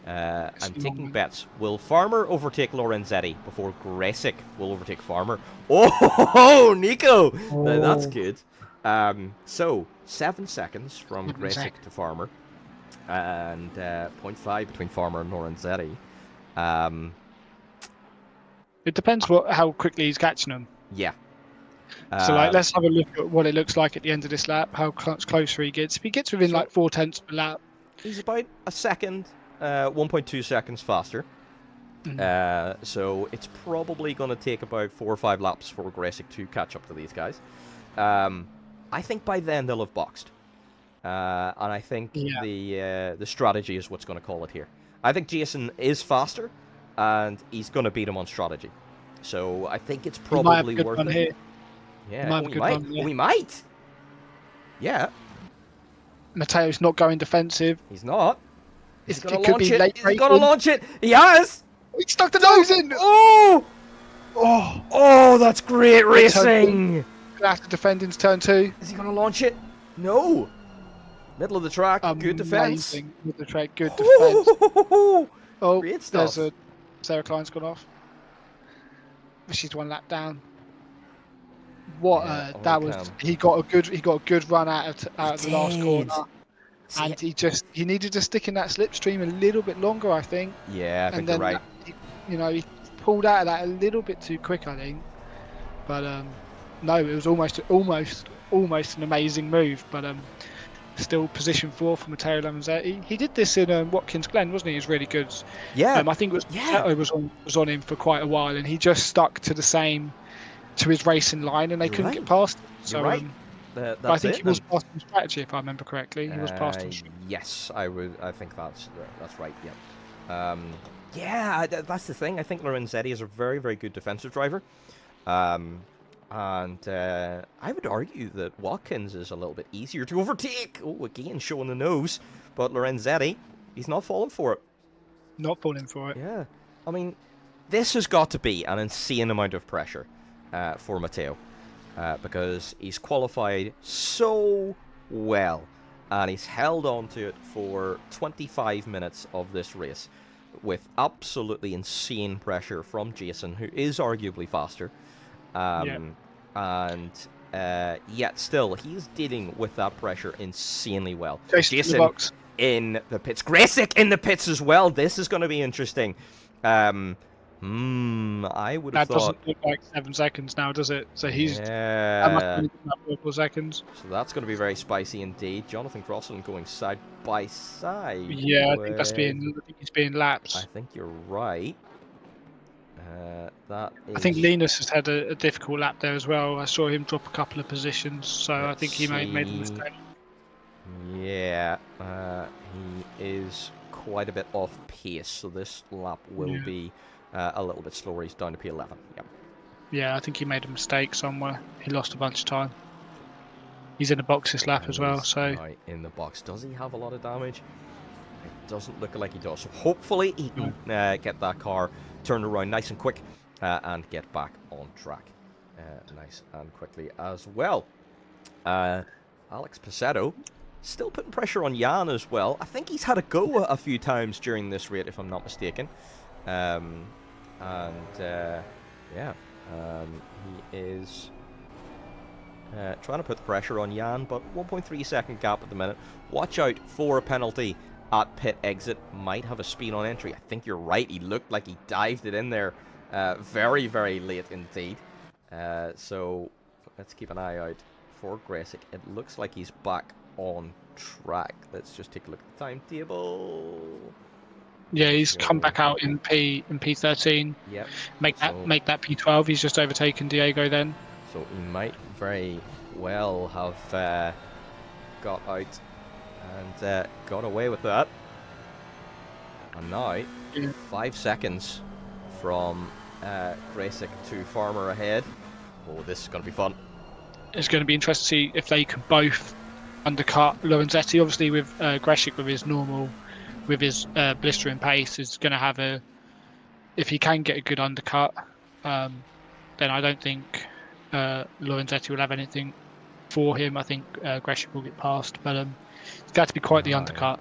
I'm taking bets. Will Farmer overtake Lorenzetti before Gresick will overtake Farmer? Oh, Nico! Now, that's good. So, 7 seconds from Gresick to Farmer, and 0.5 between Farmer and Lorenzetti. It depends how quickly he's catching them. Yeah. So let's have a look at what it looks like at the end of this lap, how closer he gets. If he gets within like 4/10 of a lap, he's about a second, 1.2 seconds faster. So it's probably going to take about 4 or 5 laps for Gresick to catch up to these guys. I think by then they'll have boxed, and I think the strategy is what's going to call it here. I think Jason is faster, and he's going to beat him on strategy. So I think it's probably worth it. Here. Yeah, we might. Yeah. Matteo's not going defensive. He's not. He's going to could launch be it. late He's going to launch it. He has. He stuck the nose in. Oh! Oh! Oh, that's great racing. Gonna have to defend into turn 2. Is he going to launch it? No. Middle of the track. Good defense. Middle of the track. Good defense. Oh, great stuff. There's a Sarah Klein's gone off. She's 1 lap down. What that was! He got a good run out of the last corner, and he needed to stick in that slipstream a little bit longer, I think. Yeah, I think you're right. He pulled out of that a little bit too quick, I think. But no, it was almost an amazing move. But still position 4 for Matteo Lorenzetti. He did this in Watkins Glen, wasn't he? He was really good. Yeah. I think it was on him for quite a while, and he just stuck to his racing line, and they couldn't get past him. So you're right. I think he was past on strategy, if I remember correctly. He was past on strategy. Yes, I think that's right. Yeah. That's the thing. I think Lorenzetti is a very, very good defensive driver. And I would argue that Watkins is a little bit easier to overtake. Oh, again, showing the nose. But Lorenzetti, he's not falling for it. Not falling for it. Yeah. I mean, this has got to be an insane amount of pressure for Matteo. Because he's qualified so well. And he's held on to it for 25 minutes of this race. With absolutely insane pressure from Jason, who is arguably faster. And yet still, he's dealing with that pressure insanely well. Jason in the pits. Gresick in the pits as well. This is going to be interesting. I would have thought... That doesn't look like 7 seconds now, does it? So he's... Yeah. 4 seconds. So that's going to be very spicy indeed. Jonathan Crossan going side by side. Yeah, I think he's being lapped. I think you're right. I think Linus has had a difficult lap there as well. I saw him drop a couple of positions, so I think he made a mistake. Yeah, he is quite a bit off pace, so this lap will be a little bit slower. He's down to P11. Yep. Yeah, I think he made a mistake somewhere. He lost a bunch of time. He's in the box this lap as well, so... Right in the box. Does he have a lot of damage? It doesn't look like he does. So hopefully he can get that car turned around nice and quick and get back on track nice and quickly as well. Alex Pacetto still putting pressure on Jan as well. I think he's had a go a few times during this race, if I'm not mistaken. He is trying to put the pressure on Jan, but 1.3 second gap at the minute. Watch out for a penalty at pit exit. Might have a speed on entry. I think you're right. He looked like he dived it in there very, very late indeed. So let's keep an eye out for Gresick. It looks like he's back on track. Let's just take a look at the timetable. Yeah, he's come back out in P13. Yep. Make that P12. He's just overtaken Diego then. So he might very well have got out and got away with that. And now, 5 seconds from Gresick to Farmer ahead. Oh, this is going to be fun. It's going to be interesting to see if they can both undercut Lorenzetti. Obviously, with Gresick with his blistering pace, is going to have a... If he can get a good undercut, then I don't think Lorenzetti will have anything for him. I think Gresham will get past, but it's got to be quite the undercut.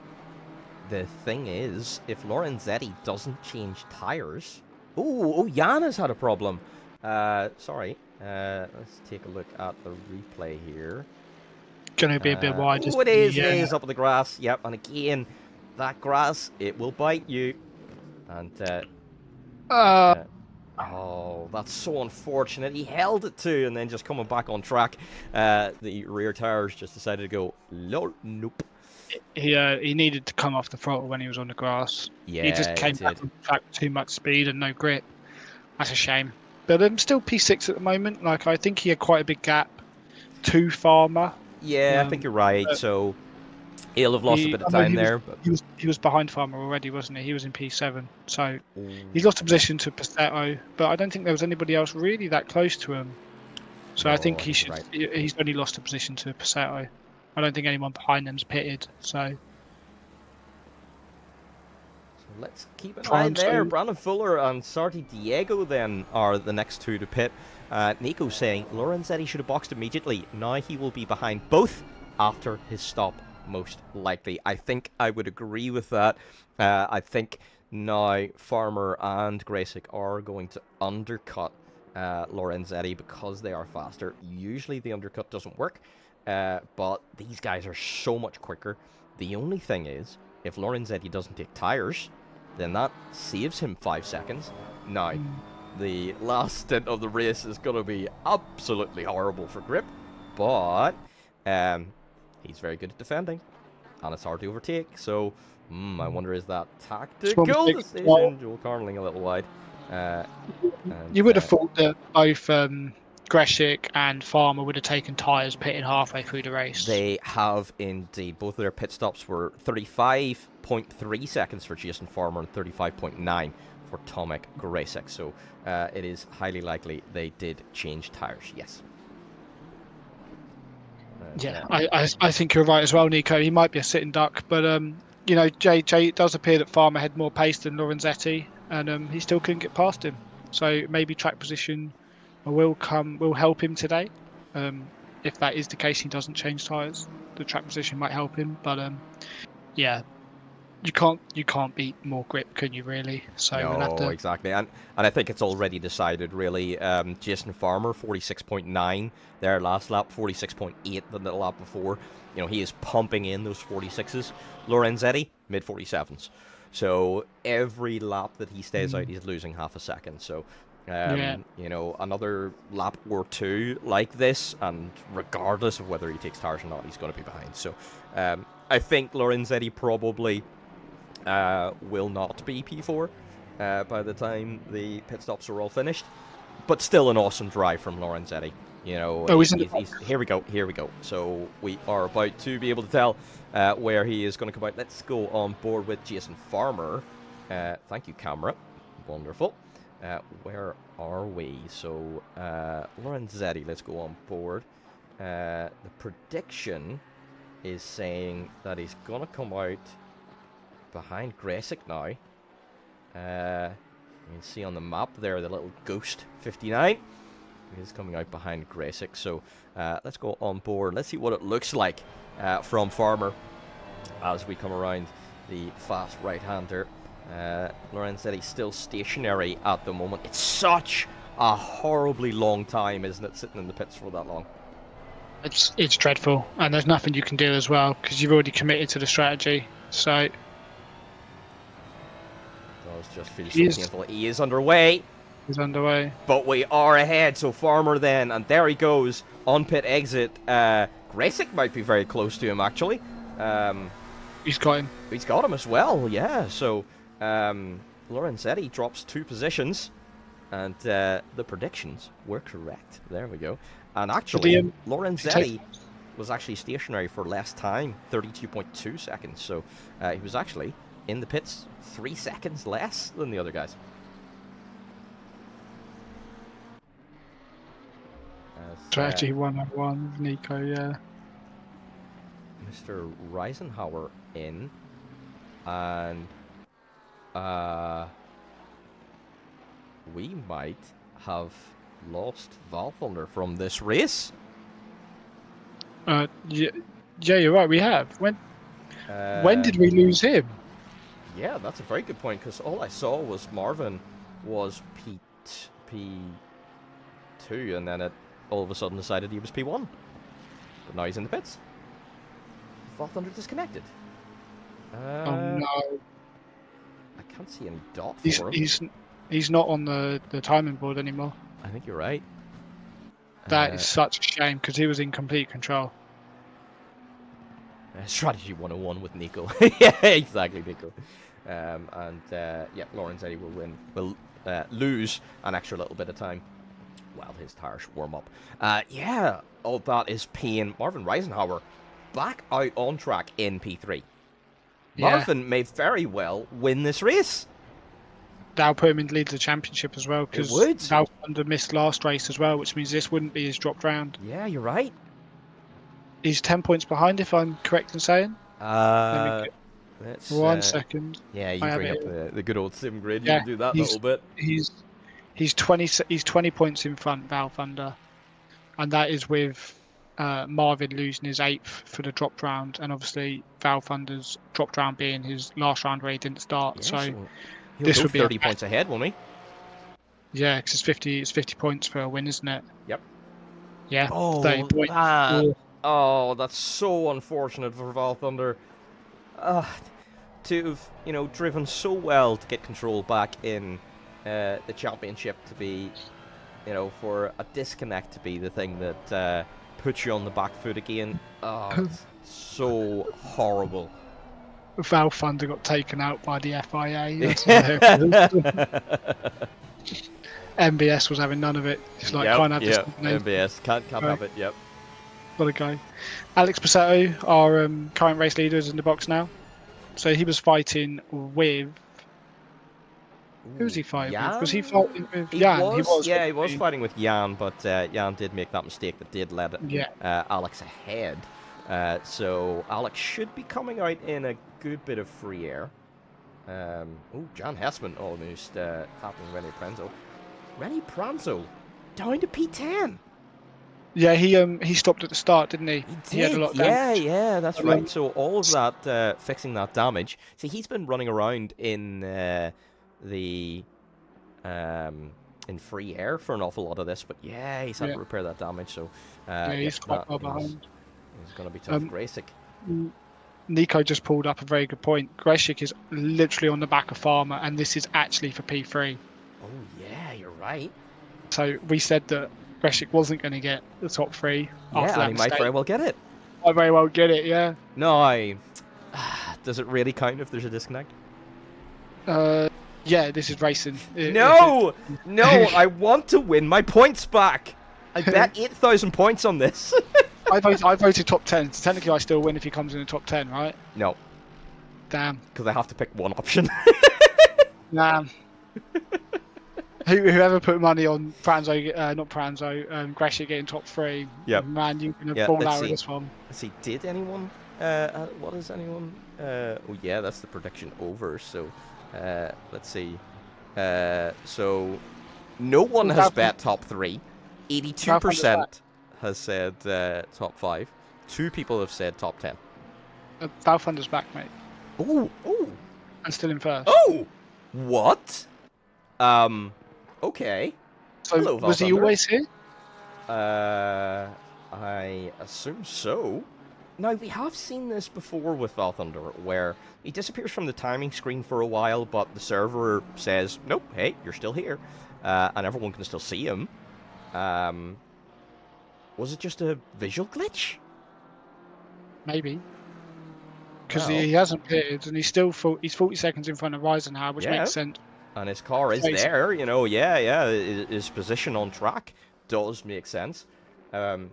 The thing is, if Lorenzetti doesn't change tires... Oh, Jana's had a problem. Sorry. Let's take a look at the replay here. Going to be a bit wide. Oh, it is up in the grass. Yep, and again, that grass, it will bite you. And, oh, that's so unfortunate. He held it too, and then just coming back on track, the rear tires just decided to go, nope. He needed to come off the throttle when he was on the grass. Yeah, he just came back on track with too much speed and no grip. That's a shame. But I'm still P6 at the moment. Like, I think he had quite a big gap to Farmer. Yeah, I think you're right. So he'll have lost a bit of time there. But He was behind Farmer already, wasn't he? He was in P7. So he lost a position to Passetto, but I don't think there was anybody else really that close to him. So I think he should. Right. He's only lost a position to Passetto. I don't think anyone behind them's pitted. So let's keep an eye there. Brandon Fuller and Sarti Diego then are the next two to pit. Nico saying Lorenzetti should have boxed immediately. Now he will be behind both after his stop, most likely. I think I would agree with that. I think now Farmer and Graysick are going to undercut Lorenzetti because they are faster. Usually the undercut doesn't work, but these guys are so much quicker. The only thing is, if Lorenzetti doesn't take tires, then that saves him 5 seconds. Now, the last stint of the race is going to be absolutely horrible for grip, but he's very good at defending, and it's hard to overtake. So, I wonder, is that tactical decision? Joel Carling a little wide. You would have thought that both Greshik and Farmer would have taken tyres pitting halfway through the race. They have indeed. Both of their pit stops were 35.3 seconds for Jason Farmer and 35.9 for Tomek Graysick. So it is highly likely they did change tyres, yes. Yeah, I think you're right as well, Nico. He might be a sitting duck, but you know, Jay, it does appear that Farmer had more pace than Lorenzetti, and he still couldn't get past him. So maybe track position will help him today. If that is the case, he doesn't change tyres. The track position might help him, but yeah, you can't beat more grip, can you? Really? So no, we'll have to... exactly, and I think it's already decided. Really, Jason Farmer 46.9 their last lap, 46.8 the lap before. You know, he is pumping in those 46s. Lorenzetti mid 47s. So every lap that he stays out, he's losing half a second. So. You know, another lap or two like this, and regardless of whether he takes tires or not, he's going to be behind. So I think Lorenzetti probably will not be P4 by the time the pit stops are all finished, but still an awesome drive from Lorenzetti. You know, here we go. So we are about to be able to tell where he is going to come out. Let's go on board with Jason Farmer. Thank you, camera. Wonderful. Where are we? So, Lorenzetti, let's go on board. The prediction is saying that he's going to come out behind Graysick now. You can see on the map there the little ghost 59. He's coming out behind Graysick. So, let's go on board. Let's see what it looks like from Farmer as we come around the fast right-hander. Lorenzetti still stationary at the moment. It's such a horribly long time, isn't it, sitting in the pits for that long? It's dreadful, and there's nothing you can do as well because you've already committed to the strategy. So it does just feel so painful. He is underway. He's underway, but we are ahead. So Farmer then, and there he goes on pit exit. Graysick might be very close to him actually. He's got him. He's got him as well. Yeah. So. Lorenzetti drops 2 positions, and the predictions were correct. There we go. And actually, Lorenzetti was actually stationary for less time, 32.2 seconds. So he was actually in the pits 3 seconds less than the other guys. Strategy 101, Nico, yeah. Mr. Reisenhauer in, and we might have lost Valfunder from this race. Yeah, you're right. We have. When did we lose him? Yeah, that's a very good point, because all I saw was Marvin was P2, and then it all of a sudden decided he was P1. But now he's in the pits. Fall Thunder disconnected. Oh no, I can't see any dot for him. he's not on the timing board anymore. I think you're right. That is such a shame because he was in complete control. Strategy 101 with Nico. Yeah, exactly, Nico. Yeah, Lawrence Eddy will lose an extra little bit of time while his tires warm up. Yeah, all that is paying Marvin Reisenhauer back out on track in P3. Yeah. Marvin may very well win this race. That'll put him in the lead of the championship as well because Val Thunder missed last race as well, which means this wouldn't be his dropped round. Yeah, you're right. He's 10 points behind, if I'm correct in saying. Let's, 1 second. Yeah, you bring up the good old sim grid. You Yeah, can do that a little bit. He's 20 points in front, Val Thunder, and that is with Marvin losing his 8th for the dropped round, and obviously Val Thunder's dropped round being his last round where he didn't start. Yeah, so this would be 30 points ahead, won't he? Yeah, because it's 50 points for a win, isn't it? Yep. Yeah. Oh, 30 points. Oh, that's so unfortunate for Val Thunder. To have, driven so well to get control back in the championship to be, for a disconnect to be the thing that puts you on the back foot again. Oh, it's so horrible. Val Thunder got taken out by the FIA. That's MBS was having none of it. It's like, can't have this. MBS, can't have it, yep. What a guy. Alex Passetto, our current race leader, is in the box now. So he was fighting with... Who was he fighting with? Was he fighting with Jan? He was fighting with Jan, but Jan did make that mistake that did let Alex ahead. So Alex should be coming out in a good bit of free air. Jan Hessman almost tapping Rennie Pranzo. Rennie Pranzo down to P10. Yeah, he stopped at the start, didn't he? He had a lot of damage. Yeah, that's right. So all of that, fixing that damage. See, he's been running around in in free air for an awful lot of this, but yeah, he's had to repair that damage. So he's quite far behind. He's going to be tough. Grasic. Nico just pulled up a very good point. Gresic is literally on the back of Farmer, and this is actually for P3. Oh yeah, you're right. So we said that Gresic wasn't going to get the top 3. Yeah, and he might very well get it. I very well get it, yeah. No, does it really count if there's a disconnect? Yeah, this is racing. No, I want to win my points back. I bet 8,000 points on this. I voted top 10. So technically, I still win if he comes in the top 10, right? No. Damn. Because I have to pick one option. Damn. Whoever put money on Gresic getting top 3, man, you're going to fall out of this one. Let's see, did anyone, what is anyone, oh yeah, that's the prediction over, so, let's see, so, no one has bet top 3, 82% has said top 5, 2 people have said top 10. Val Thunder's back, mate. Oh, And still in first. Oh, what? Okay. So hello, was he always here? I assume so. Now, we have seen this before with Val Thunder, where he disappears from the timing screen for a while, but the server says, nope, hey, you're still here. And everyone can still see him. Was it just a visual glitch? Maybe. Because he hasn't pitted, and he's 40 seconds in front of Reisenhauer, which makes sense. And his car is there, his position on track does make sense. My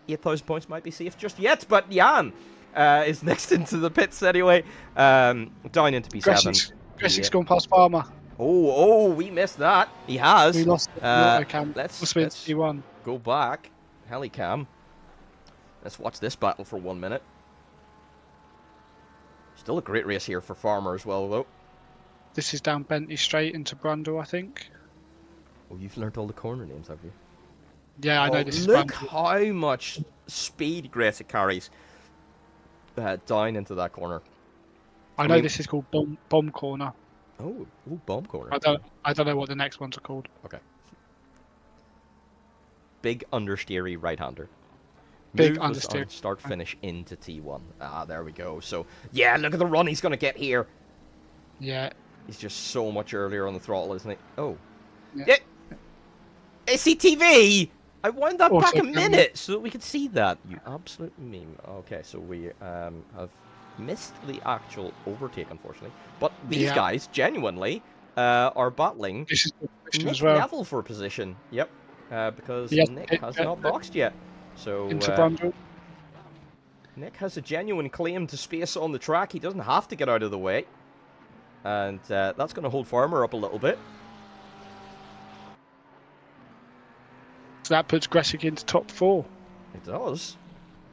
8,000 points might be safe just yet, but Jan is next into the pits anyway, down into P7. Gresic's gone past Farmer. Oh, we missed that. He has. We lost the let's go back. Helicam. Let's watch this battle for 1 minute. Still a great race here for Farmer as well, though. This is down Bentley Straight into Brundle, I think. Oh, you've learnt all the corner names, have you? Yeah, I know Oh, this is look fun. how much speed Grace carries down into that corner. I know mean- this is called bomb corner. Oh, bomb corner. I don't know what the next ones are called. Okay. Big understeery right-hander. Big Move was understeer. on start finish into T1. Ah, there we go. So yeah, look at the run he's gonna get here. Yeah. He's just so much earlier on the throttle, isn't he? Oh. Yeah. ACTV! I wound that Also back a camera. minute so that we could see that. You absolute meme. Okay, so we have missed the actual overtake, unfortunately. But these guys, genuinely, are battling This is the position Nick as well. Neville for position. Yep. Because Yes, Nick has not boxed yet. So Into Brundle. Nick has a genuine claim to space on the track. He doesn't have to get out of the way. And that's going to hold Farmer up a little bit. So that puts Gressick into top 4. It does.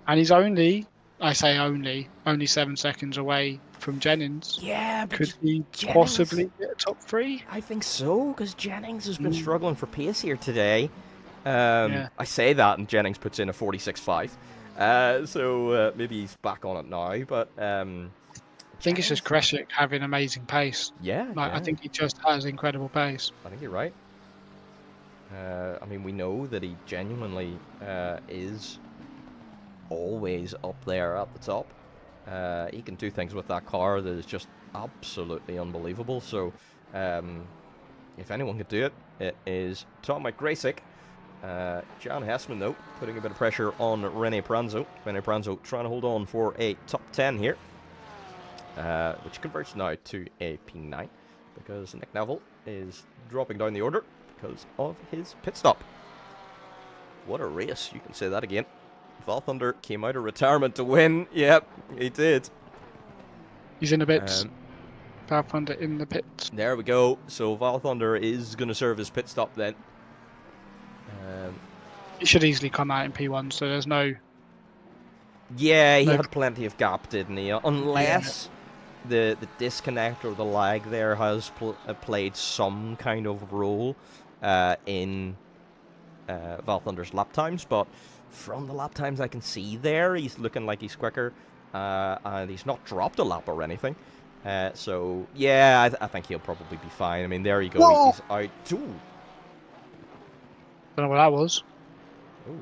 And he's only 7 seconds away from Jennings. Yeah, but Could he Jennings- possibly get a top 3? I think so, because Jennings has been struggling for pace here today. Yeah. I say that, and Jennings puts in a 46.5. So maybe he's back on it now, but... I think it's just Gressick having amazing pace. Yeah, I think he just has incredible pace. I think you're right. I mean, we know that he genuinely is always up there at the top. He can do things with that car that is just absolutely unbelievable. So, if anyone could do it, it is Tom McGrasick. John Hessman, though, putting a bit of pressure on Rene Pranzo. Rene Pranzo trying to hold on for a top 10 here, which converts now to a P9 because Nick Neville is dropping down the order because of his pit stop. What a race, you can say that again. Val Thunder came out of retirement to win. Yep, he did. He's in the pits. Val Thunder in the pits. There we go. So Val Thunder is going to serve his pit stop then. He should easily come out in P1, so there's no... Yeah, he No. had plenty of gap, didn't he? Unless the disconnect or the lag there has played some kind of role in Val Thunder's lap times, but from the lap times I can see there, he's looking like he's quicker, and he's not dropped a lap or anything. So, yeah, I think he'll probably be fine. I mean, there you go. Whoa! He's out. Ooh. Don't know what that was. Ooh.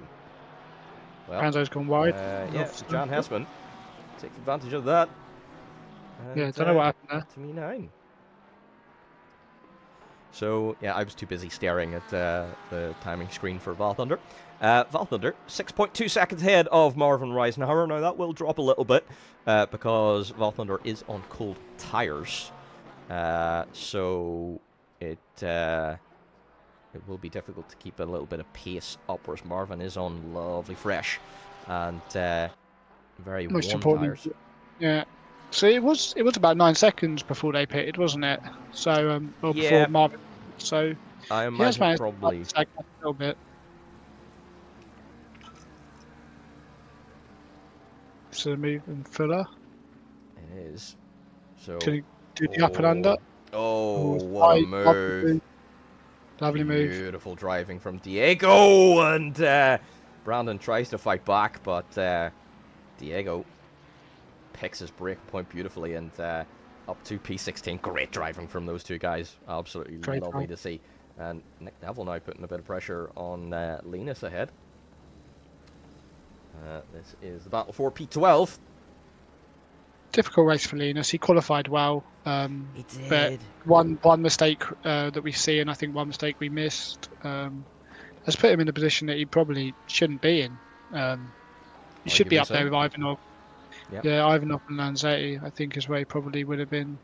Well, Pranzo's gone wide. yeah, John Hessman takes advantage of that. Yeah, don't know what happened there. To me 9. So, yeah, I was too busy staring at the timing screen for Val Thunder. Val Thunder, 6.2 seconds ahead of Marvin Reisenhauer. Now, that will drop a little bit because Val Thunder is on cold tires. So, it will be difficult to keep a little bit of pace up, whereas Marvin is on lovely fresh and very Most warm importantly, tires. yeah. So it was about 9 seconds before they pitted, wasn't it? So or Yeah. before Marvin. So I he has imagine managed probably. to stack up a little bit. So moving Fuller. It is. So. Can he do the up and under? Oh, Oh, what a wide, move. Lovely move. Beautiful driving from Diego. And Brandon tries to fight back, but Diego picks his break point beautifully and up to P16. Great driving from those two guys. Absolutely Great lovely drive. to see. And Nick Neville now putting a bit of pressure on Linus ahead. This is the battle for P12. Difficult race for Linus. He qualified well. He But did. one mistake that we see, and I think one mistake we missed, has put him in a position that he probably shouldn't be in. He should be Arguably up there so. with Ivanov. Yep. Yeah, Ivanov and Lanzetti, I think, is where he probably would have been.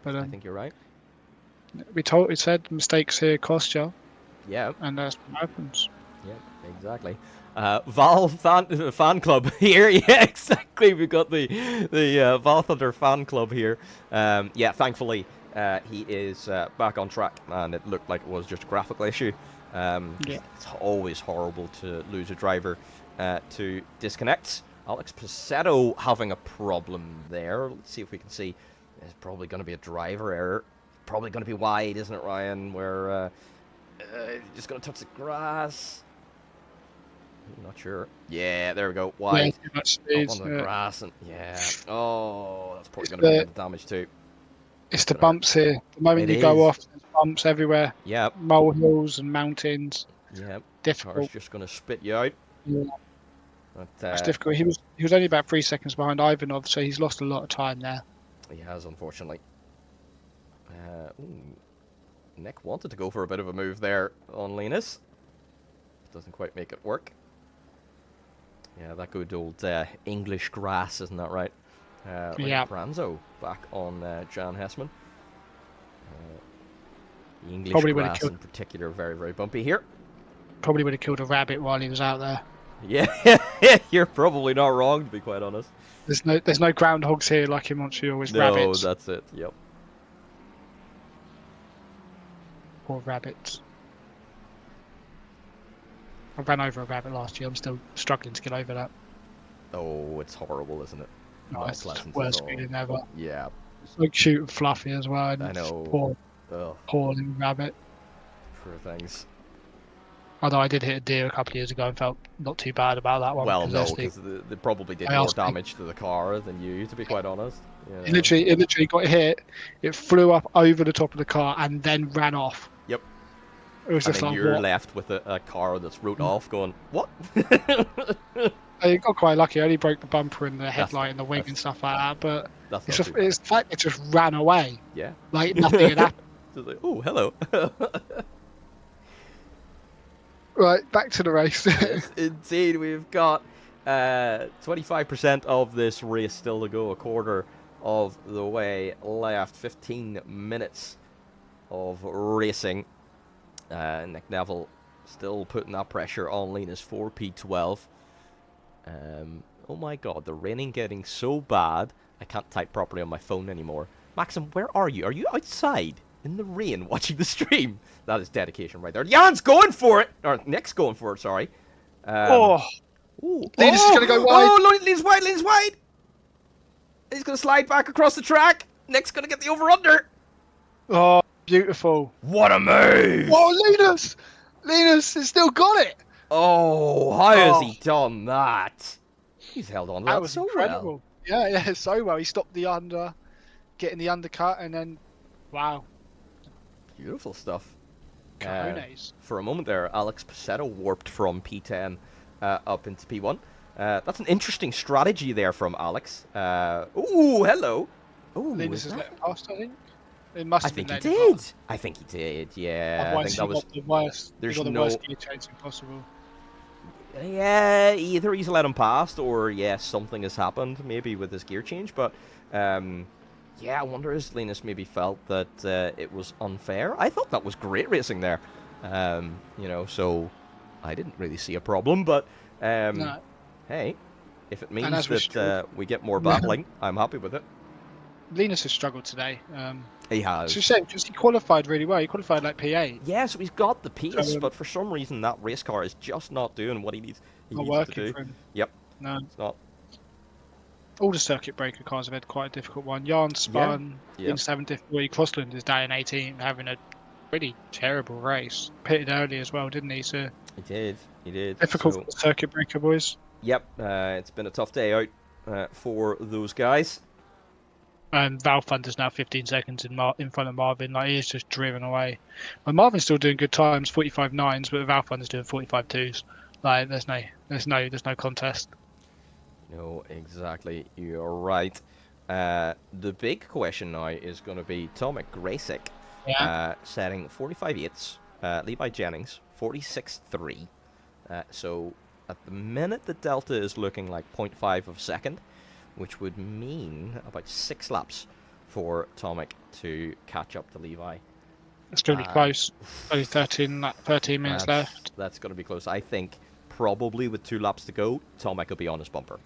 But I think you're right. we said mistakes here cost you, Yeah. and that's what happens. Yeah, exactly. Val fan club here. Yeah, exactly. We've got the Val Thunder fan club here. Yeah, thankfully he is back on track, and it looked like it was just a graphical issue. Yeah. It's always horrible to lose a driver to disconnect. Alex Pacetto having a problem there. Let's see if we can see. There's probably going to be a driver error. Probably going to be wide, isn't it, Ryan? Where just going to touch the grass. Not sure. Yeah, there we go. Yeah, Wide. too much Up speed. on the grass. And yeah. Oh, that's probably It's going to bring the, the damage too. it's the Gonna hurt. bumps here. The moment It you go is. off, there's bumps everywhere. Yep. Molehills and mountains. Yep. Car's Difficult. just going to spit you out. Yeah, But, that's difficult. He was only about 3 seconds behind Ivanov, so he's lost a lot of time there. He has, unfortunately. Ooh. Nick wanted to go for a bit of a move there on Linus. Doesn't quite make it work. Yeah, that good old English grass, isn't that right? Right, Yeah. Branzo back on Jan Hessman. The English Probably would've grass killed- in particular, very, very bumpy here. Probably would have killed a rabbit while he was out there. Yeah, you're probably not wrong, to be quite honest. There's no groundhogs here like in Montreal with No, rabbits. that's it, yep. Or rabbits. I ran over a rabbit last year. I'm still struggling to get over that. Oh, it's horrible, isn't it? Oh, Not it's the pleasant at worst all. feeling ever. Yeah. It's like cute and fluffy as well. And I know. Poor Oh, little rabbit. poor things. Although I did hit a deer a couple of years ago and felt not too bad about that one. Well, because no, that's the- because they probably did I more asked me- damage to the car than you, to be quite honest. You It know. literally got hit. It flew up over the top of the car and then ran off. Yep. It was And just then like, you're what? left with a car that's wrote off going, what? I got quite lucky. I only broke the bumper and the headlight and the wing that's- and stuff like that. But That's it's not just too bad. it's the fact it just ran away. Yeah. Like nothing had happened. Just like, oh, hello. Right, back to the race. Yes, indeed, we've got 25% of this race still to go, a quarter of the way left, 15 minutes of racing. Nick Neville still putting that pressure on Linus for P12. Oh my god, the raining getting so bad, I can't type properly on my phone anymore. Maxim, where are you? Are you outside in the rain watching the stream? That is dedication right there. Jan's going for it! Or Nick's going for it, sorry. Oh, Ooh. Linus is gonna go wide. Oh, Linus wide, Linus wide! He's going to slide back across the track. Nick's going to get the over-under. oh, beautiful. What a move! Whoa, Linus! Linus has still got it. Oh, how has Oh. he done that? He's held on to That that was so incredible. well. Yeah, so well. He stopped the getting the undercut, and then, wow, Beautiful stuff. cojones. For a moment there, Alex Pacetto warped from P10 up into P1. That's an interesting strategy there from Alex. Ooh, hello. Ooh, Linus is has that- let him past, I think. It must I have been think he letting him did. past. I think he did. Yeah, I Otherwise, think that was. got the worst. there's He got the no- worst gear change possible. Yeah, either he's let him past, or yeah, something has happened maybe with his gear change. But yeah, I wonder if Linus maybe felt that it was unfair. I thought that was great racing there. You know, so I didn't really see a problem. But No. hey, if it means as we that should. we get more battling, I'm happy with it. Linus has struggled today. He It's has. a shame because he qualified really well. He qualified like P8. Yeah, so he's got the pace, So, but for some reason that race car is just not doing what he needs. He Not needs to working do. for him. Yep, No. it's not. All the circuit breaker cars have had quite a difficult one. Jan spun Yeah. in 7th difficulty. Crossland is down in 18th, having a pretty terrible race. Pitted early as well, didn't he? So He did. He did. difficult So, for the circuit breaker boys. yep, it's been a tough day out for those guys. And Valfunder's now 15 seconds in front of Marvin. Like he is just driven away. Well, Marvin's still doing good times, 45.9s, but Valfunder's doing 45.2s. Like there's no contest. No, exactly. You're right. The big question now is going to be Tomek Gracek setting 45.8s. Levi Jennings 46.3. So at the minute the delta is looking like 0.5 of a second, which would mean about 6 laps for Tomek to catch up to Levi. It's going to be close. Only 13 minutes left. That's going to be close. I think probably with 2 laps to go, Tomek will be on his bumper.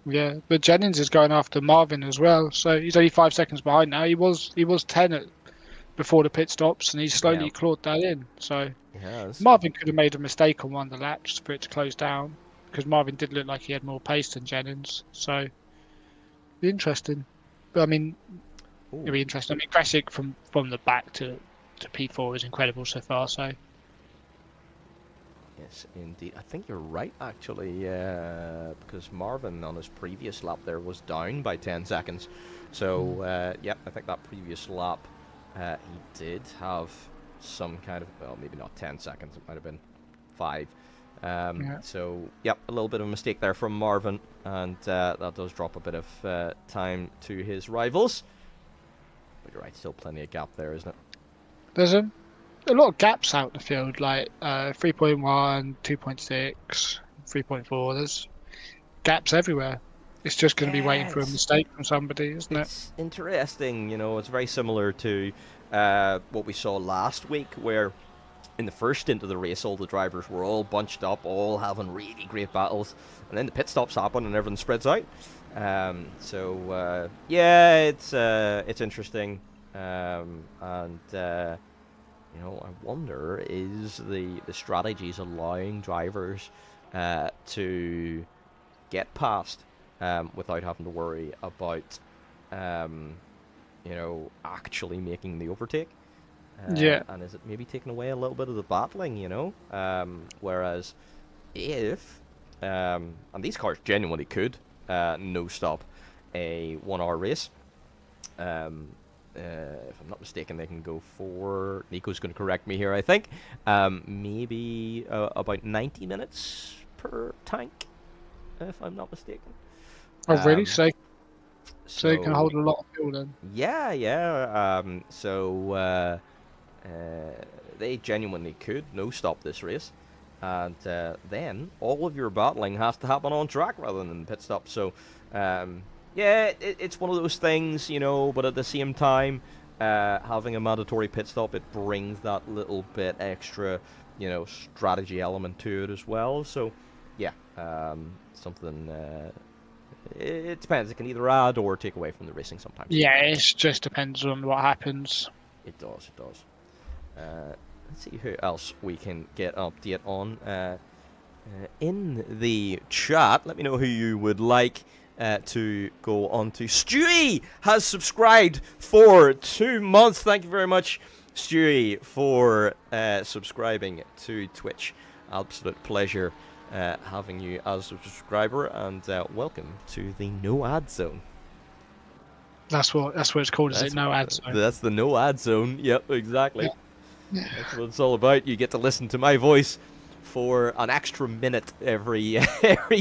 Yeah, but Jennings is going after Marvin as well, so he's only 5 seconds behind now. He was 10 before the pit stops, and he's slowly clawed that in. So Yes. Marvin could have made a mistake on one of the laps for it to close down, because Marvin did look like he had more pace than Jennings. So be interesting. But I mean, it'll be interesting. I mean, Grasic from the back to P4 is incredible so far. So Yes, indeed. I think you're right, actually, because Marvin on his previous lap there was down by 10 seconds. So, yeah, I think that previous lap he did have some kind of, well, maybe not 10 seconds, it might have been 5. So, yep, a little bit of a mistake there from Marvin, and that does drop a bit of time to his rivals. But you're right, still plenty of gap there, isn't it? There's a lot of gaps out in the field, like 3.1, 2.6, 3.4. There's gaps everywhere. It's just going to be waiting for a mistake from somebody, isn't it? It's interesting, you know, it's very similar to what we saw last week, where in the first stint of the race, all the drivers were all bunched up, all having really great battles, and then the pit stops happen and everything spreads out. So yeah, it's interesting, and you know, I wonder, is the strategies allowing drivers to get past without having to worry about you know, actually making the overtake? Yeah. And is it maybe taking away a little bit of the battling, you know? Whereas if, and these cars genuinely could no stop a 1 hour race. If I'm not mistaken, they can go for, Nico's going to correct me here, I think, maybe about 90 minutes per tank, if I'm not mistaken. Oh, really? So they can hold a lot of fuel then? Yeah, yeah. So they genuinely could no stop this race, and then all of your battling has to happen on track rather than pit stop. So yeah, it's one of those things, you know, but at the same time, having a mandatory pit stop, it brings that little bit extra, you know, strategy element to it as well. So yeah, something, it depends. It can either add or take away from the racing sometimes. Yeah, it just depends on what happens. It does, it does. Let's see who else we can get an update on in the chat. Let me know who you would like to go on to. Stewie has subscribed for 2 months. Thank you very much, Stewie, for subscribing to Twitch. Absolute pleasure having you as a subscriber, and welcome to the no ad zone. That's what it's called, is it? No ad zone. That's the no ad zone. Yep, exactly. Yeah. That's what it's all about. You get to listen to my voice for an extra minute every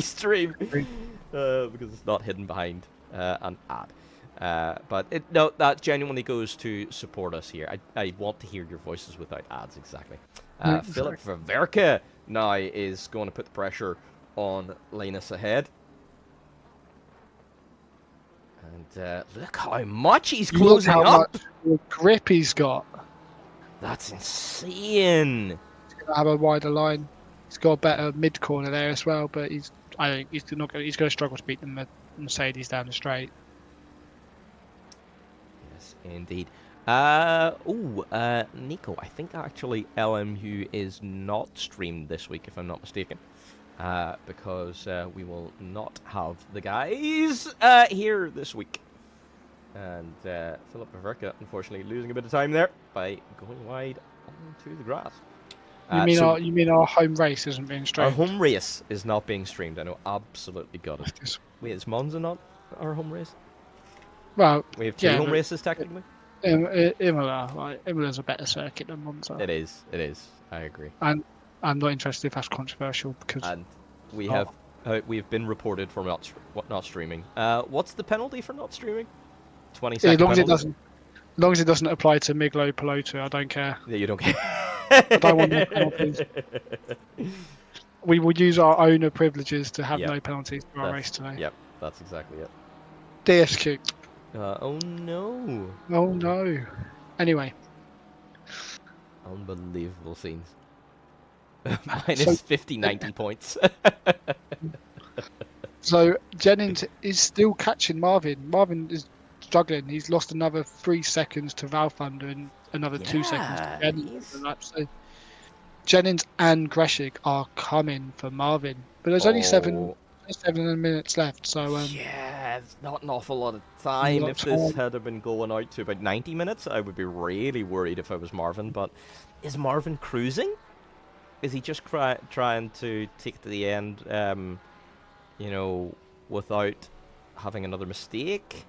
stream, because it's not hidden behind an ad. But no, that genuinely goes to support us here. I want to hear your voices without ads, exactly. Philip Ververka now is going to put the pressure on Linus ahead. And look how much he's closing Look how up. much grip he's got. That's insane. He's going to have a wider line. He's got a better mid corner there as well, but I think he's going to struggle to beat the Mercedes down the straight. Yes, indeed. Nico, I think actually LMU is not streamed this week, if I'm not mistaken. Because we will not have the guys here this week. And Philip Ververka, unfortunately, losing a bit of time there by going wide onto the grass. You mean our home race isn't being Our streamed? home race is not being streamed. I know, absolutely got it. Wait, is Monza not our home race? Well, We have two home races technically. Imola's a better circuit than Monza. It is. It is. I agree. And I'm not interested if that's controversial because. And we have we've been reported for not streaming. What's the penalty for not streaming? 20 seconds. As long as it doesn't apply to Miglo Pelota, I don't care. Yeah, you don't care. I don't want no penalties. We will use our owner privileges to have no penalties for our race today. Yep, that's exactly it. DSQ. Oh no. Oh no. Anyway. Unbelievable scenes. Minus 50, 90 points. So Jennings is still catching Marvin. Marvin is struggling. He's lost another 3 seconds to Valfunder and another 2 seconds to Jennings. So Jennings and Greshig are coming for Marvin, but there's only 7 minutes left. So yeah, it's not an awful lot of time. If this had been going out to about 90 minutes, I would be really worried if I was Marvin. But is Marvin cruising? Is he just trying to take it to the end, you know, without having another mistake?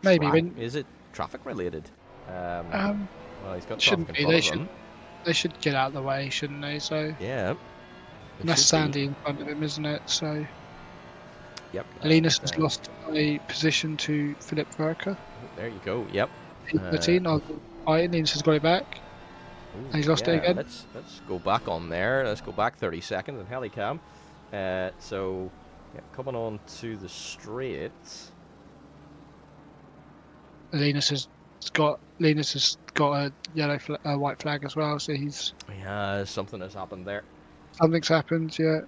Maybe when Is it traffic related? um Well, he's got shouldn't traffic be. in front of him. They should get out of the way, shouldn't they? So Yeah. it and that's should be. Sandy in front of him, isn't it? So Yep. Linus has lost a position to Philip Verker. There you go. Yep. 13. Linus has got it back. Ooh, And he's lost it again. Let's go back on there. Let's go back 30 seconds and helicam. So yeah, coming on to the straight. Linus has got a a white flag as well. So Yeah, something has happened there. something's happened. Yeah.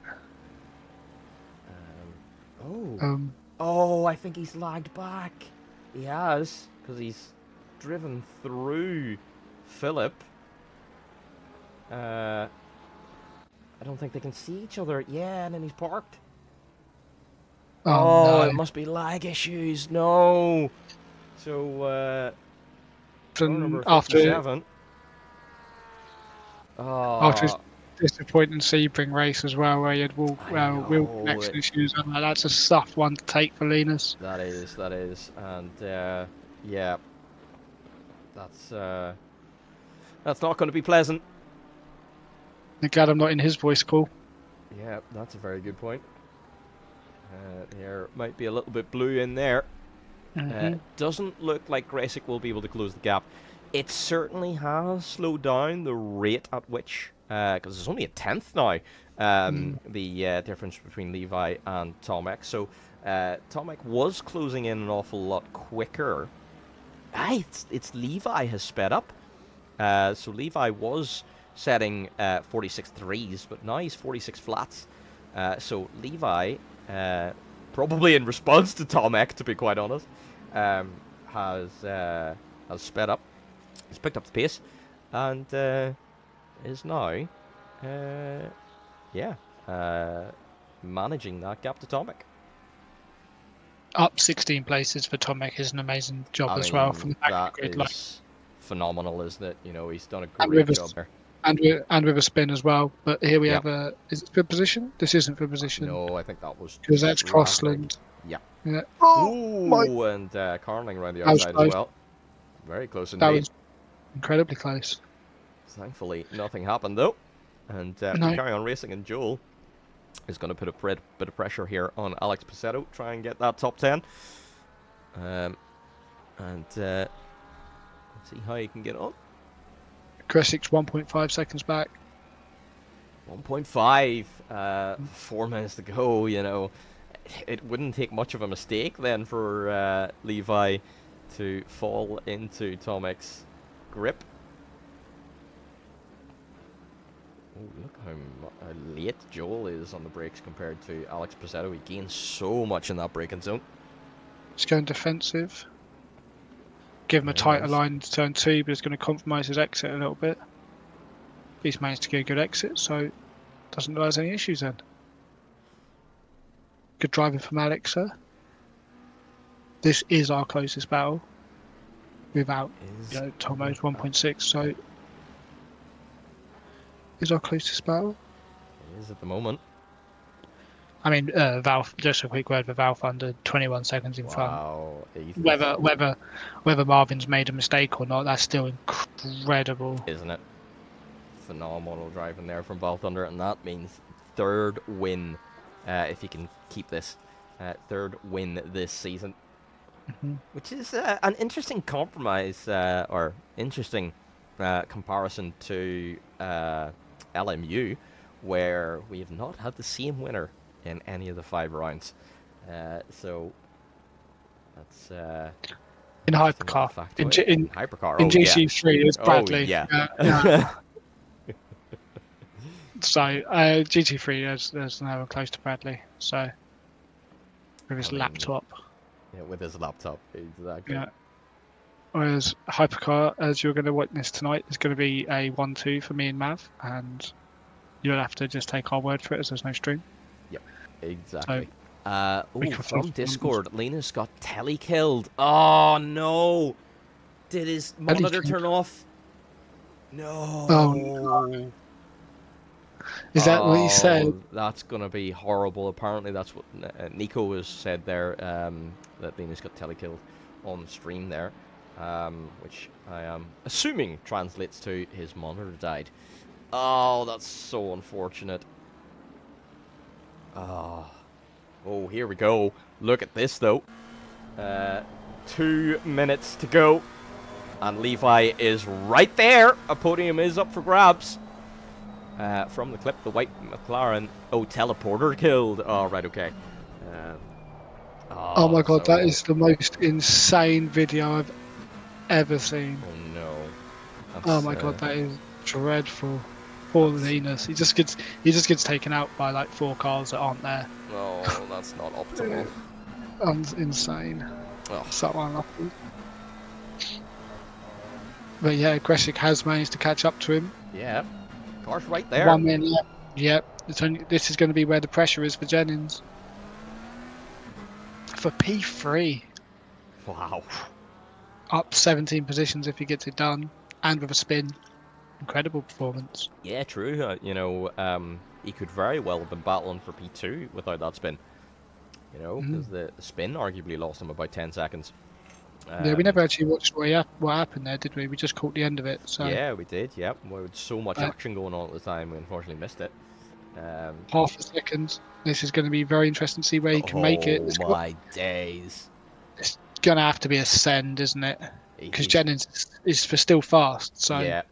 Oh, I think he's lagged back. He has, because he's driven through Philip. I don't think they can see each other. Yeah, and then he's parked. Oh, no. It must be lag issues. No. So, number After 57. his disappointing Sebring race as well, where he had wheel connection issues, and that's a tough one to take for Linus. That is, and yeah, that's not going to be pleasant. I'm glad I'm not in his voice call. Yeah, that's a very good point. There might be a little bit blue in there. Doesn't look like Gresic will be able to close the gap. It certainly has slowed down the rate at which, because it's only a 10th now, the difference between Levi and Tomek. So Tomek was closing in an awful lot quicker. It's Levi has sped up. So Levi was setting 46 threes, but now he's 46 flats. So Levi, probably in response to Tomek, to be quite honest, has sped up. He's picked up the pace, and is now, managing that gap to Tomek. Up 16 places for Tomek is an amazing job as well from the back grid. That is phenomenal, isn't it? You know, he's done a great job there. And with a spin as well. But here we have is it for position? This isn't for position. No, I think that was because that's Crossland. Yeah. Oh, and Carling around the outside as well. Very close indeed. That was incredibly close. Thankfully, nothing happened though. And we carry on racing, and Joel is going to put a bit of pressure here on Alex Pacetto, try and get that top 10. And let's see how he can get on. Gresic's 1.5 seconds back. 1.5, 4 minutes to go, you know. It wouldn't take much of a mistake then for Levi to fall into Tomek's grip. Oh, look how late Joel is on the brakes compared to Alex Pacetto. He gains so much in that braking zone. He's going defensive. Give him a tighter line to turn 2, but it's going to compromise his exit a little bit. He's managed to get a good exit, so doesn't look like there's any issues then. Good driving from Alex, sir. This is our closest battle. Without Tomo's 1.6, so is our closest battle. It is at the moment. I mean, Valve. Just a quick word for Valve under 21 seconds in front. Whether Marvin's made a mistake or not, that's still incredible, isn't it? Phenomenal driving there from Val Thunder, and that means third win if he can keep this. Third win this season, which is an interesting compromise or interesting comparison to LMU, where we have not had the same winner in any of the 5 rounds. So that's in Hypercar. In Hypercar. In GT3 is Bradley. Yeah. So GT3 there's no one close to Bradley. So with his laptop. Yeah, with his laptop, exactly. Yeah. Whereas Hypercar, as you're going to witness tonight, is going to be a 1-2 for me and Mav, and you'll have to just take our word for it as there's no stream. Yep, exactly. So, from from Discord, Linus got tele-killed. Oh no! Did his monitor turn off? No. Oh, is that what he said? That's gonna be horrible. Apparently, that's what Nico has said there. That Venus got telekilled on stream there, which I am assuming translates to his monitor died. Oh, that's so unfortunate. Oh, here we go. Look at this though. 2 minutes to go, and Levi is right there. A podium is up for grabs. From the clip, the white McLaren. Oh, teleporter killed. Oh, right, okay. Oh my god, that is the most insane video I've ever seen. Oh no. Oh my god, that is dreadful. Poor Linus. He just gets taken out by like 4 cars that aren't there. Oh, that's not optimal. Insane. Oh. So unlucky. But yeah, Gresic has managed to catch up to him. Yeah. Car's right there. 1 minute left. Yep. This is going to be where the pressure is for Jennings. For P3. Wow. Up 17 positions if he gets it done. And with a spin. Incredible performance. Yeah, true. He could very well have been battling for P2 without that spin. You know, because the spin arguably lost him about 10 seconds. Yeah, we never actually watched what happened there, did we? We just caught the end of it. So yeah, we did. Yep. Well, with so much action going on at the time, we unfortunately missed it. Half a second. This is going to be very interesting to see where he can make it. Oh my days! It's going to have to be a send, isn't it? Because Jennings is still fast. So yeah.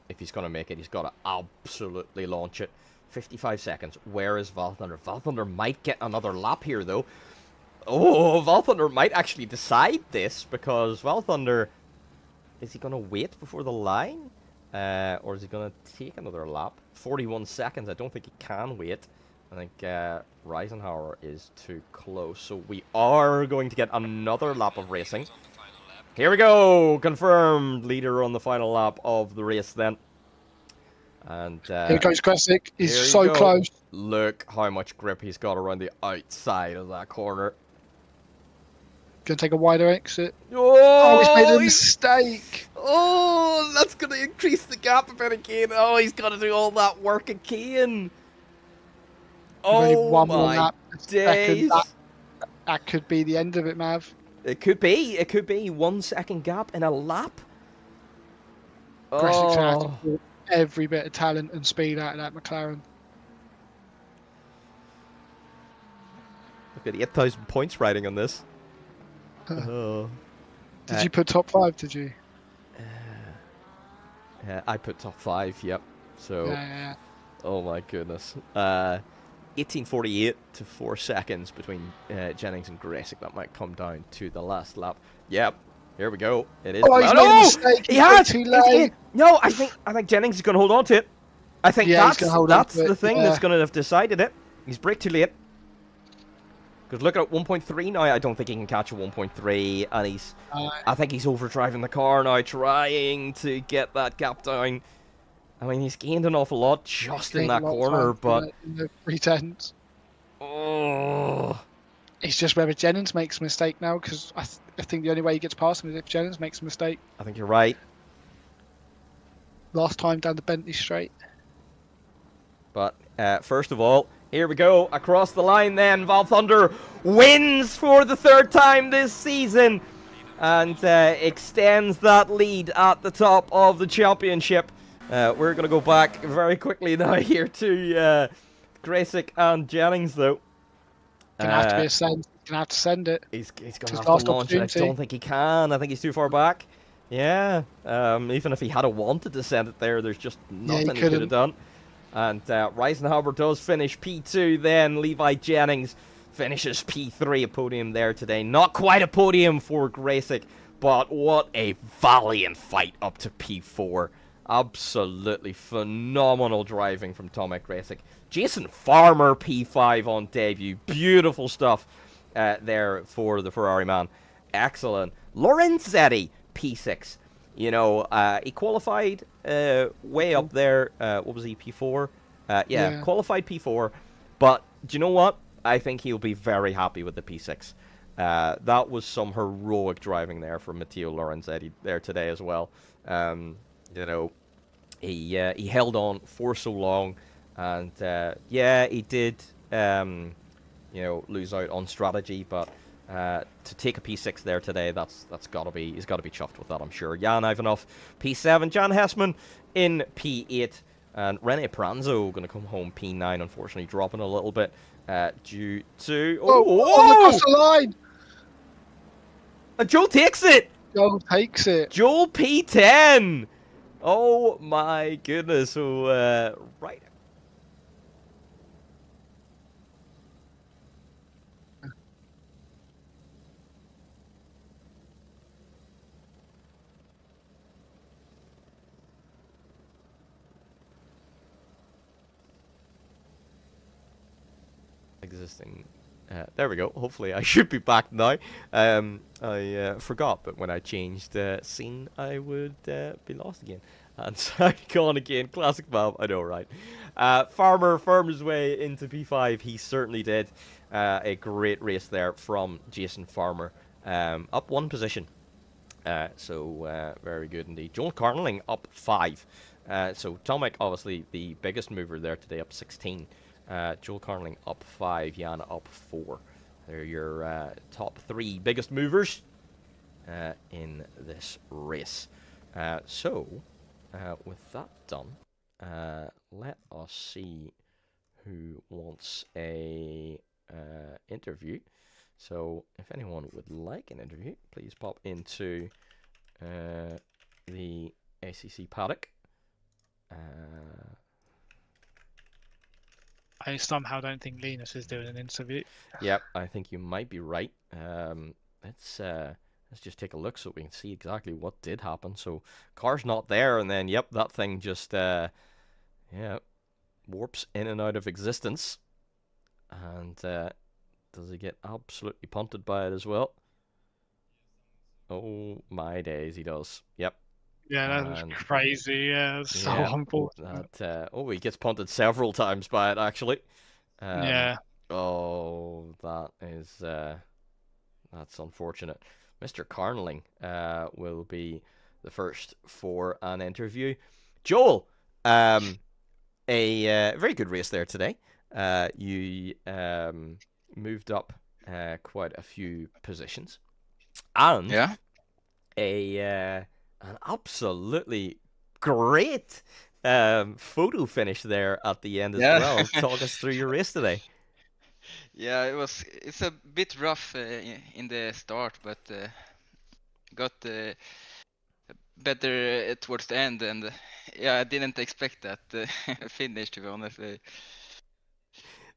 If he's going to make it, he's got to absolutely launch it. 55 seconds. Where is Valthunder? Valthunder might get another lap here, though. Oh, Valthunder might actually decide this, because Valthunder... Is he going to wait before the line? Or is he going to take another lap? 41 seconds. I don't think he can wait. I think Reisenhauer is too close. So we are going to get another lap of racing. Here we go! Confirmed leader on the final lap of the race then. And here goes Gresic. He's so close. Look how much grip he's got around the outside of that corner. Gonna take a wider exit. Oh, he's made a mistake. Oh, that's gonna increase the gap a bit again. Oh, he's gotta do all that work again. Oh my days. That could be the end of it, Mav. It could be. It could be 1 second gap in a lap. Gresic's gonna have to pull every bit of talent and speed out of that McLaren. Look at 8,000 points riding on this. Did you put top 5? Did you? I put top 5. Yep. So. Yeah. Oh my goodness. 18:48 to 4 seconds between Jennings and Gresic. That might come down to the last lap. Yep. Here we go. It is. Oh, he's made a mistake. He has. Too late. No, I think Jennings is going to hold on to it. I think that's the thing that's going to have decided it. He's braked too late. Because look at 1.3 now. I don't think he can catch a 1.3, and he's. I think he's overdriving the car now, trying to get that gap down. I mean, he's gained an awful lot just in that corner, but in the pretense. Oh, it's just whether Jennings makes a mistake now, because I think the only way he gets past him is if Jennings makes a mistake. I think you're right. Last time down the Bentley straight. But first of all, here we go across the line. Then Valthunder wins for the 3rd time this season, and extends that lead at the top of the championship. We're going to go back very quickly now here to Gresic and Jennings, though. Gonna have to be a send. He's gonna have to send it. He's going to have to launch it. I don't think he can. I think he's too far back. Yeah. Even if he had wanted to send it there, there's just nothing he could have done. And Reisenhauer does finish P2. Then Levi Jennings finishes P3. A podium there today. Not quite a podium for Gresic, but what a valiant fight up to P4. Absolutely phenomenal driving from Tomek Gresic. Jason Farmer P5 on debut. Beautiful stuff there for the Ferrari man. Excellent. Lorenzetti P6. You know, he qualified way up there. What was he, P4? Yeah, qualified P4. But do you know what? I think he'll be very happy with the P6. That was some heroic driving there from Matteo Lorenzetti there today as well. You know, he held on for so long, and yeah, he did lose out on strategy, but to take a P6 there today, he's got to be chuffed with that, I'm sure. Jan Ivanov P7, Jan Hessman in P8, and Rene Pranzo going to come home P9, unfortunately dropping a little bit due to Across the line. And Joel takes it. Joel takes it. Joel P10. Oh my goodness. So right. Existing. There we go. Hopefully I should be back now. I forgot, but when I changed scene, I would be lost again. And so I gone again. Classic map, I know, right? Farmer farmed his way into P5. He certainly did. A great race there from Jason Farmer. Up 1 position. So very good indeed. Joel Carnling up 5. So Tomek, obviously the biggest mover there today, up 16. Joel Carnling up 5, Jan up 4. They're your top 3 biggest movers in this race. So, with that done, let us see who wants a interview. So, if anyone would like an interview, please pop into the ACC paddock. I somehow don't think Linus is doing an interview. Yep, I think you might be right. Let's just take a look so we can see exactly what did happen. So, car's not there, and then, yep, that thing just, warps in and out of existence. And does he get absolutely punted by it as well? Oh, my days, he does. Yep. Yeah, that was crazy. Yeah, that's so unfortunate. He gets punted several times by it, actually. Yeah. Oh, that is that's unfortunate. Mr. Carnling will be the first for an interview. Joel, a very good race there today. You moved up quite a few positions, and Yeah. An absolutely great photo finish there at the end as well. Talk us through your race today. Yeah, it's a bit rough in the start, but got better towards the end, and yeah, I didn't expect that finish, to be honest.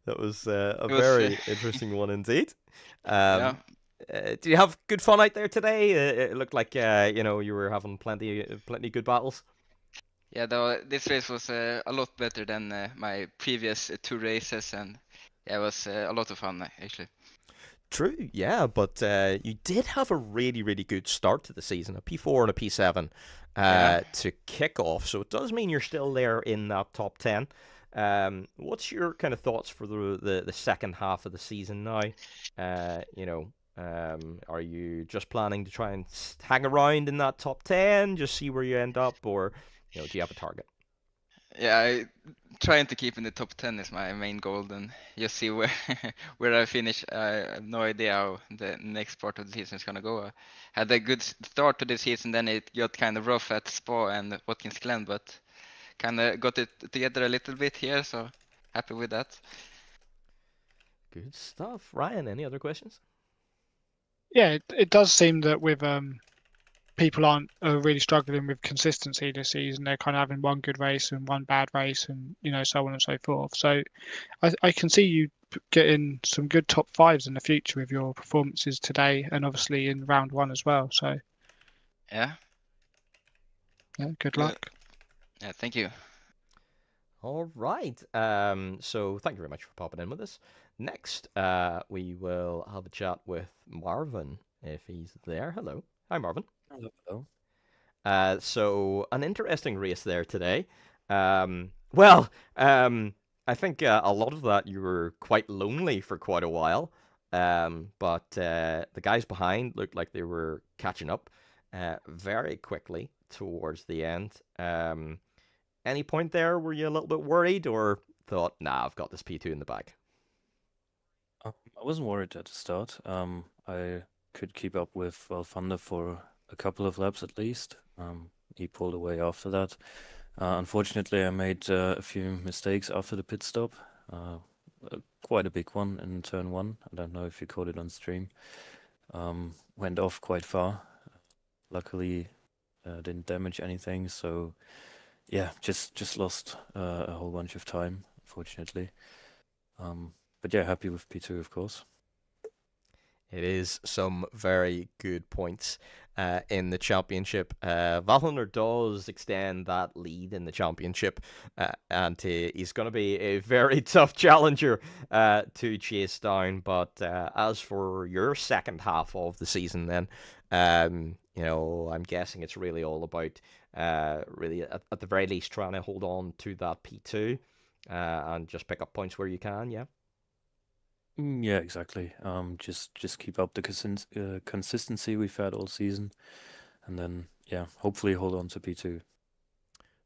That was a very interesting one indeed. Yeah. Did you have good fun out there today? It looked like you were having plenty good battles. Yeah, this race was a lot better than my previous 2 races, and yeah, it was a lot of fun actually. True, yeah, but you did have a really, really good start to the season, a P4 and a P7 to kick off, so it does mean you're still there in that top 10. What's your kind of thoughts for the second half of the season now? Are you just planning to try and hang around in that top 10, just see where you end up, or do you have a target? Yeah, trying to keep in the top 10 is my main goal, and just see where where I finish. I have no idea how the next part of the season is gonna go. I had a good start to the season, then it got kind of rough at Spa and Watkins Glen, but kind of got it together a little bit here, so happy with that. Good stuff. Ryan, any other questions? Yeah, it does seem that with people aren't really struggling with consistency this season. They're kind of having one good race and one bad race, and so on and so forth. So I can see you getting some good top 5s in the future with your performances today, and obviously in round 1 as well. So yeah, good luck. Yeah, thank you. All right. So thank you very much for popping in with us. Next, we will have a chat with Marvin if he's there. Hello. Hi, Marvin. Hello. So an interesting race there today. I think a lot of that you were quite lonely for quite a while. But the guys behind looked like they were catching up very quickly towards the end. any point there were you a little bit worried, or thought, nah, I've got this P2 in the bag? I wasn't worried at the start. I could keep up with Thunder for a couple of laps at least. He pulled away after that. Unfortunately, I made a few mistakes after the pit stop. Quite a big one in turn 1. I don't know if you caught it on stream. Went off quite far. Luckily, didn't damage anything. So, yeah, just lost a whole bunch of time, unfortunately. But yeah, happy with P2, of course. It is some very good points in the championship. Valhonder does extend that lead in the championship, and he's going to be a very tough challenger to chase down. But as for your second half of the season, then, I'm guessing it's really all about really at the very least trying to hold on to that P2 and just pick up points where you can. Yeah. Yeah, exactly. Just keep up the consistency we've had all season, and then hopefully hold on to P2.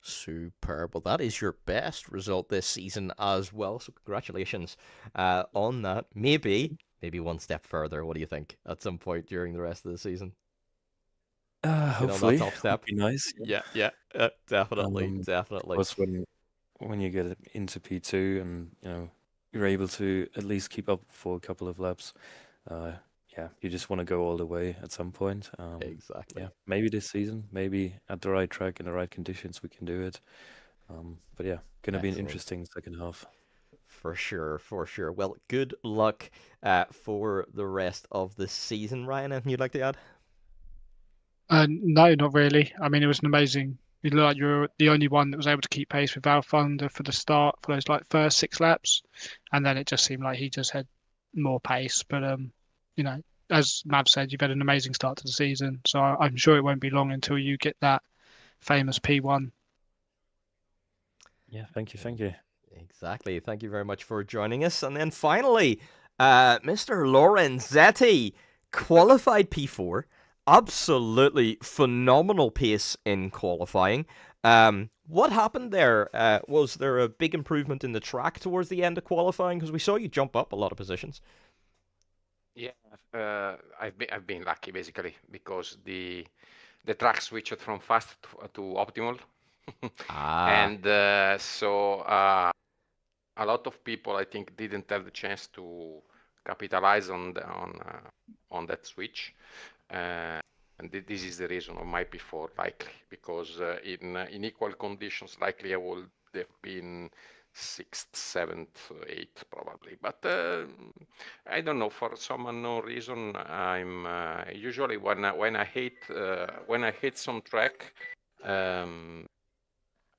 Superb. Well, that is your best result this season as well. So congratulations on that. Maybe one step further. What do you think? At some point during the rest of the season. Hopefully, top step. Would be nice. Yeah, definitely. Of course, when you get into P2 and you're able to at least keep up for a couple of laps. You just want to go all the way at some point. Exactly. Yeah, maybe this season, maybe at the right track in the right conditions, we can do it. But yeah, gonna be an interesting second half. For sure. Well, good luck for the rest of the season. Ryan, anything you'd like to add? No, not really. I mean, it was an amazing. You look like you're the only one that was able to keep pace with Val Thunder for the start for those first 6 laps, and then it just seemed like he just had more pace. But as Mav said, you've had an amazing start to the season, so I'm sure it won't be long until you get that famous P1. Yeah, thank you. Exactly. Thank you very much for joining us. And then finally, Mr. Lorenzetti qualified P4. Absolutely phenomenal pace in qualifying. What happened there? Was there a big improvement in the track towards the end of qualifying? Because we saw you jump up a lot of positions. Yeah, I've been lucky basically because the track switched from fast to optimal, and so a lot of people I think didn't have the chance to capitalize on that switch. And this is the reason of my P4 likely, because in equal conditions likely I would have been 6th, 7th, 8th probably. But I don't know, for some unknown reason I'm usually when I hit some track,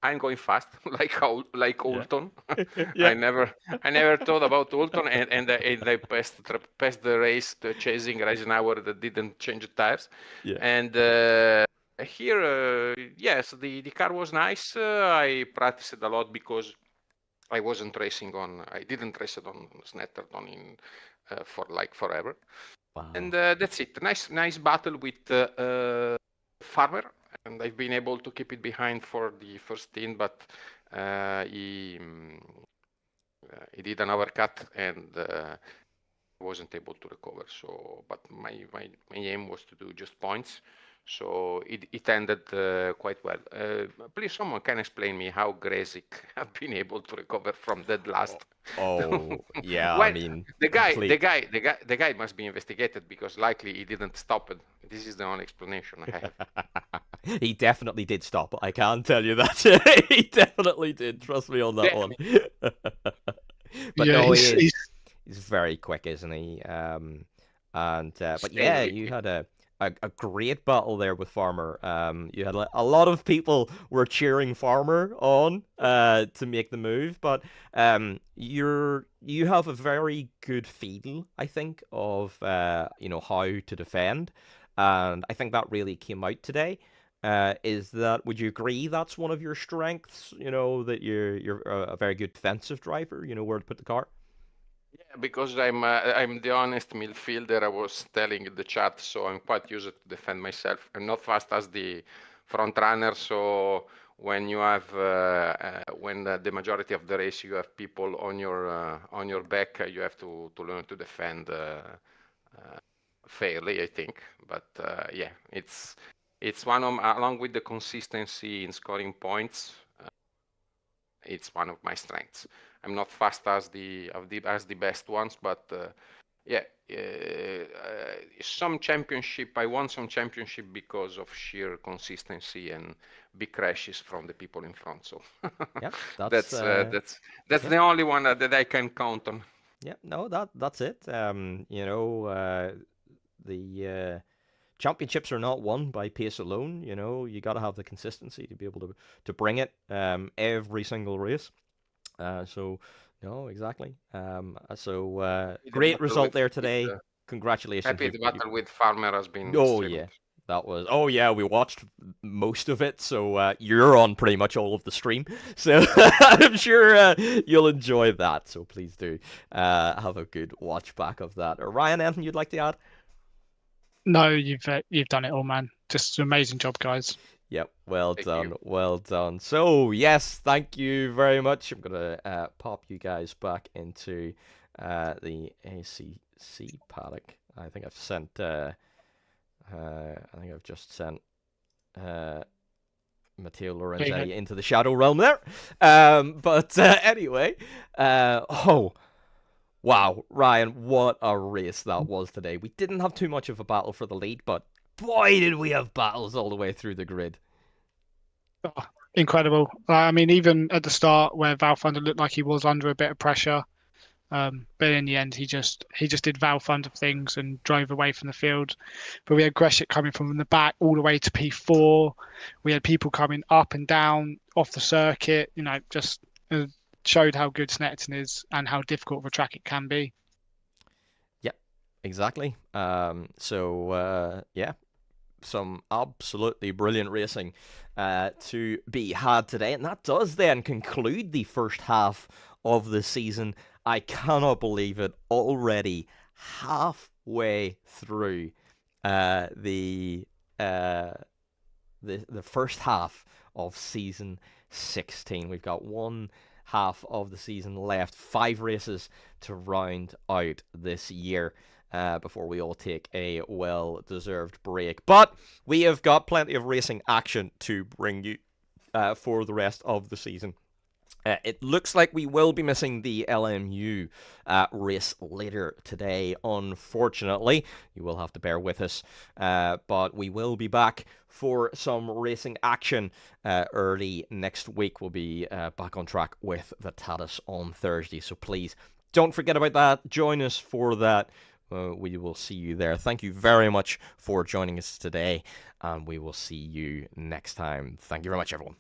I'm going fast like Ulton. Yeah. I never thought about Ulton, and I passed the race chasing Eisenhower that didn't change the tires. Yeah. And here, yes, the car was nice. I practiced a lot because I didn't race it on Snetterton for forever. Wow. And that's it. Nice battle with Farmer. And I've been able to keep it behind for the first stint, but he did an overcut and wasn't able to recover. So, but my aim was to do just points. So it ended quite well. Please, someone can explain me how Gresic have been able to recover from that last. Oh, yeah. Well, I mean, the guy must be investigated because likely he didn't stop it. This is the only explanation I have. He definitely did stop. I can tell you that. He definitely did. Trust me on that one. But yeah, no, he's very quick, isn't he? But yeah, you had a great battle there with Farmer. You had a lot of people were cheering Farmer on to make the move, but you have a very good feel, I think, of how to defend, and I think that really came out today. Would you agree that's one of your strengths? That you're a very good defensive driver. You know where to put the car. Yeah, because I'm the honest midfielder. I was telling in the chat, so I'm quite used to defend myself. I'm not fast as the front runner, so when you have when the majority of the race you have people on your back, you have to learn to defend fairly, I think. But yeah, it's one of, along with the consistency in scoring points, it's one of my strengths. I'm not fast as the best ones, but yeah, some championship. I won some championship because of sheer consistency and big crashes from the people in front. So Yep, that's yep. the only one that I can count on. Yeah, no, that's it. The championships are not won by pace alone. You got to have the consistency to be able to bring it every single race. So, no, exactly. Great result there today. Congratulations. Happy the battle with Farmer has been Oh, streamed. yeah. That was. Oh, yeah, we watched most of it, so you're on pretty much all of the stream. So I'm sure you'll enjoy that. So please do have a good watch back of that. Ryan, anything you'd like to add? No, you've done it all, man. Just an amazing job, guys. Yep, well Thank done, you. well done. So, yes, thank you very much. I'm going to pop you guys back into the ACC paddock. I think I've sent, I've just sent Matteo Lorenzetti into the Shadow Realm there. But anyway, oh, wow, Ryan, what a race that was today. We didn't have too much of a battle for the lead, but boy, did we have battles all the way through the grid. Oh, incredible. I mean, even at the start where Val Thunder looked like he was under a bit of pressure, but in the end he just did Val Thunder things and drove away from the field. But we had Gresham coming from the back all the way to P4. We had people coming up and down off the circuit. Just showed how good Snetterton is and how difficult of a track it can be. Yep, exactly. Yeah, some absolutely brilliant racing to be had today, and that does then conclude the first half of the season. I cannot believe it, already halfway through the first half of season 16. We've got one half of the season left, 5 races to round out this year before we all take a well-deserved break. But we have got plenty of racing action to bring you for the rest of the season. It looks like we will be missing the LMU race later today, unfortunately. You will have to bear with us, but we will be back for some racing action early next week. We'll be back on track with the Tatus on Thursday, so please don't forget about that. Join us for that. We will see you there. Thank you very much for joining us today, and we will see you next time. Thank you very much, everyone.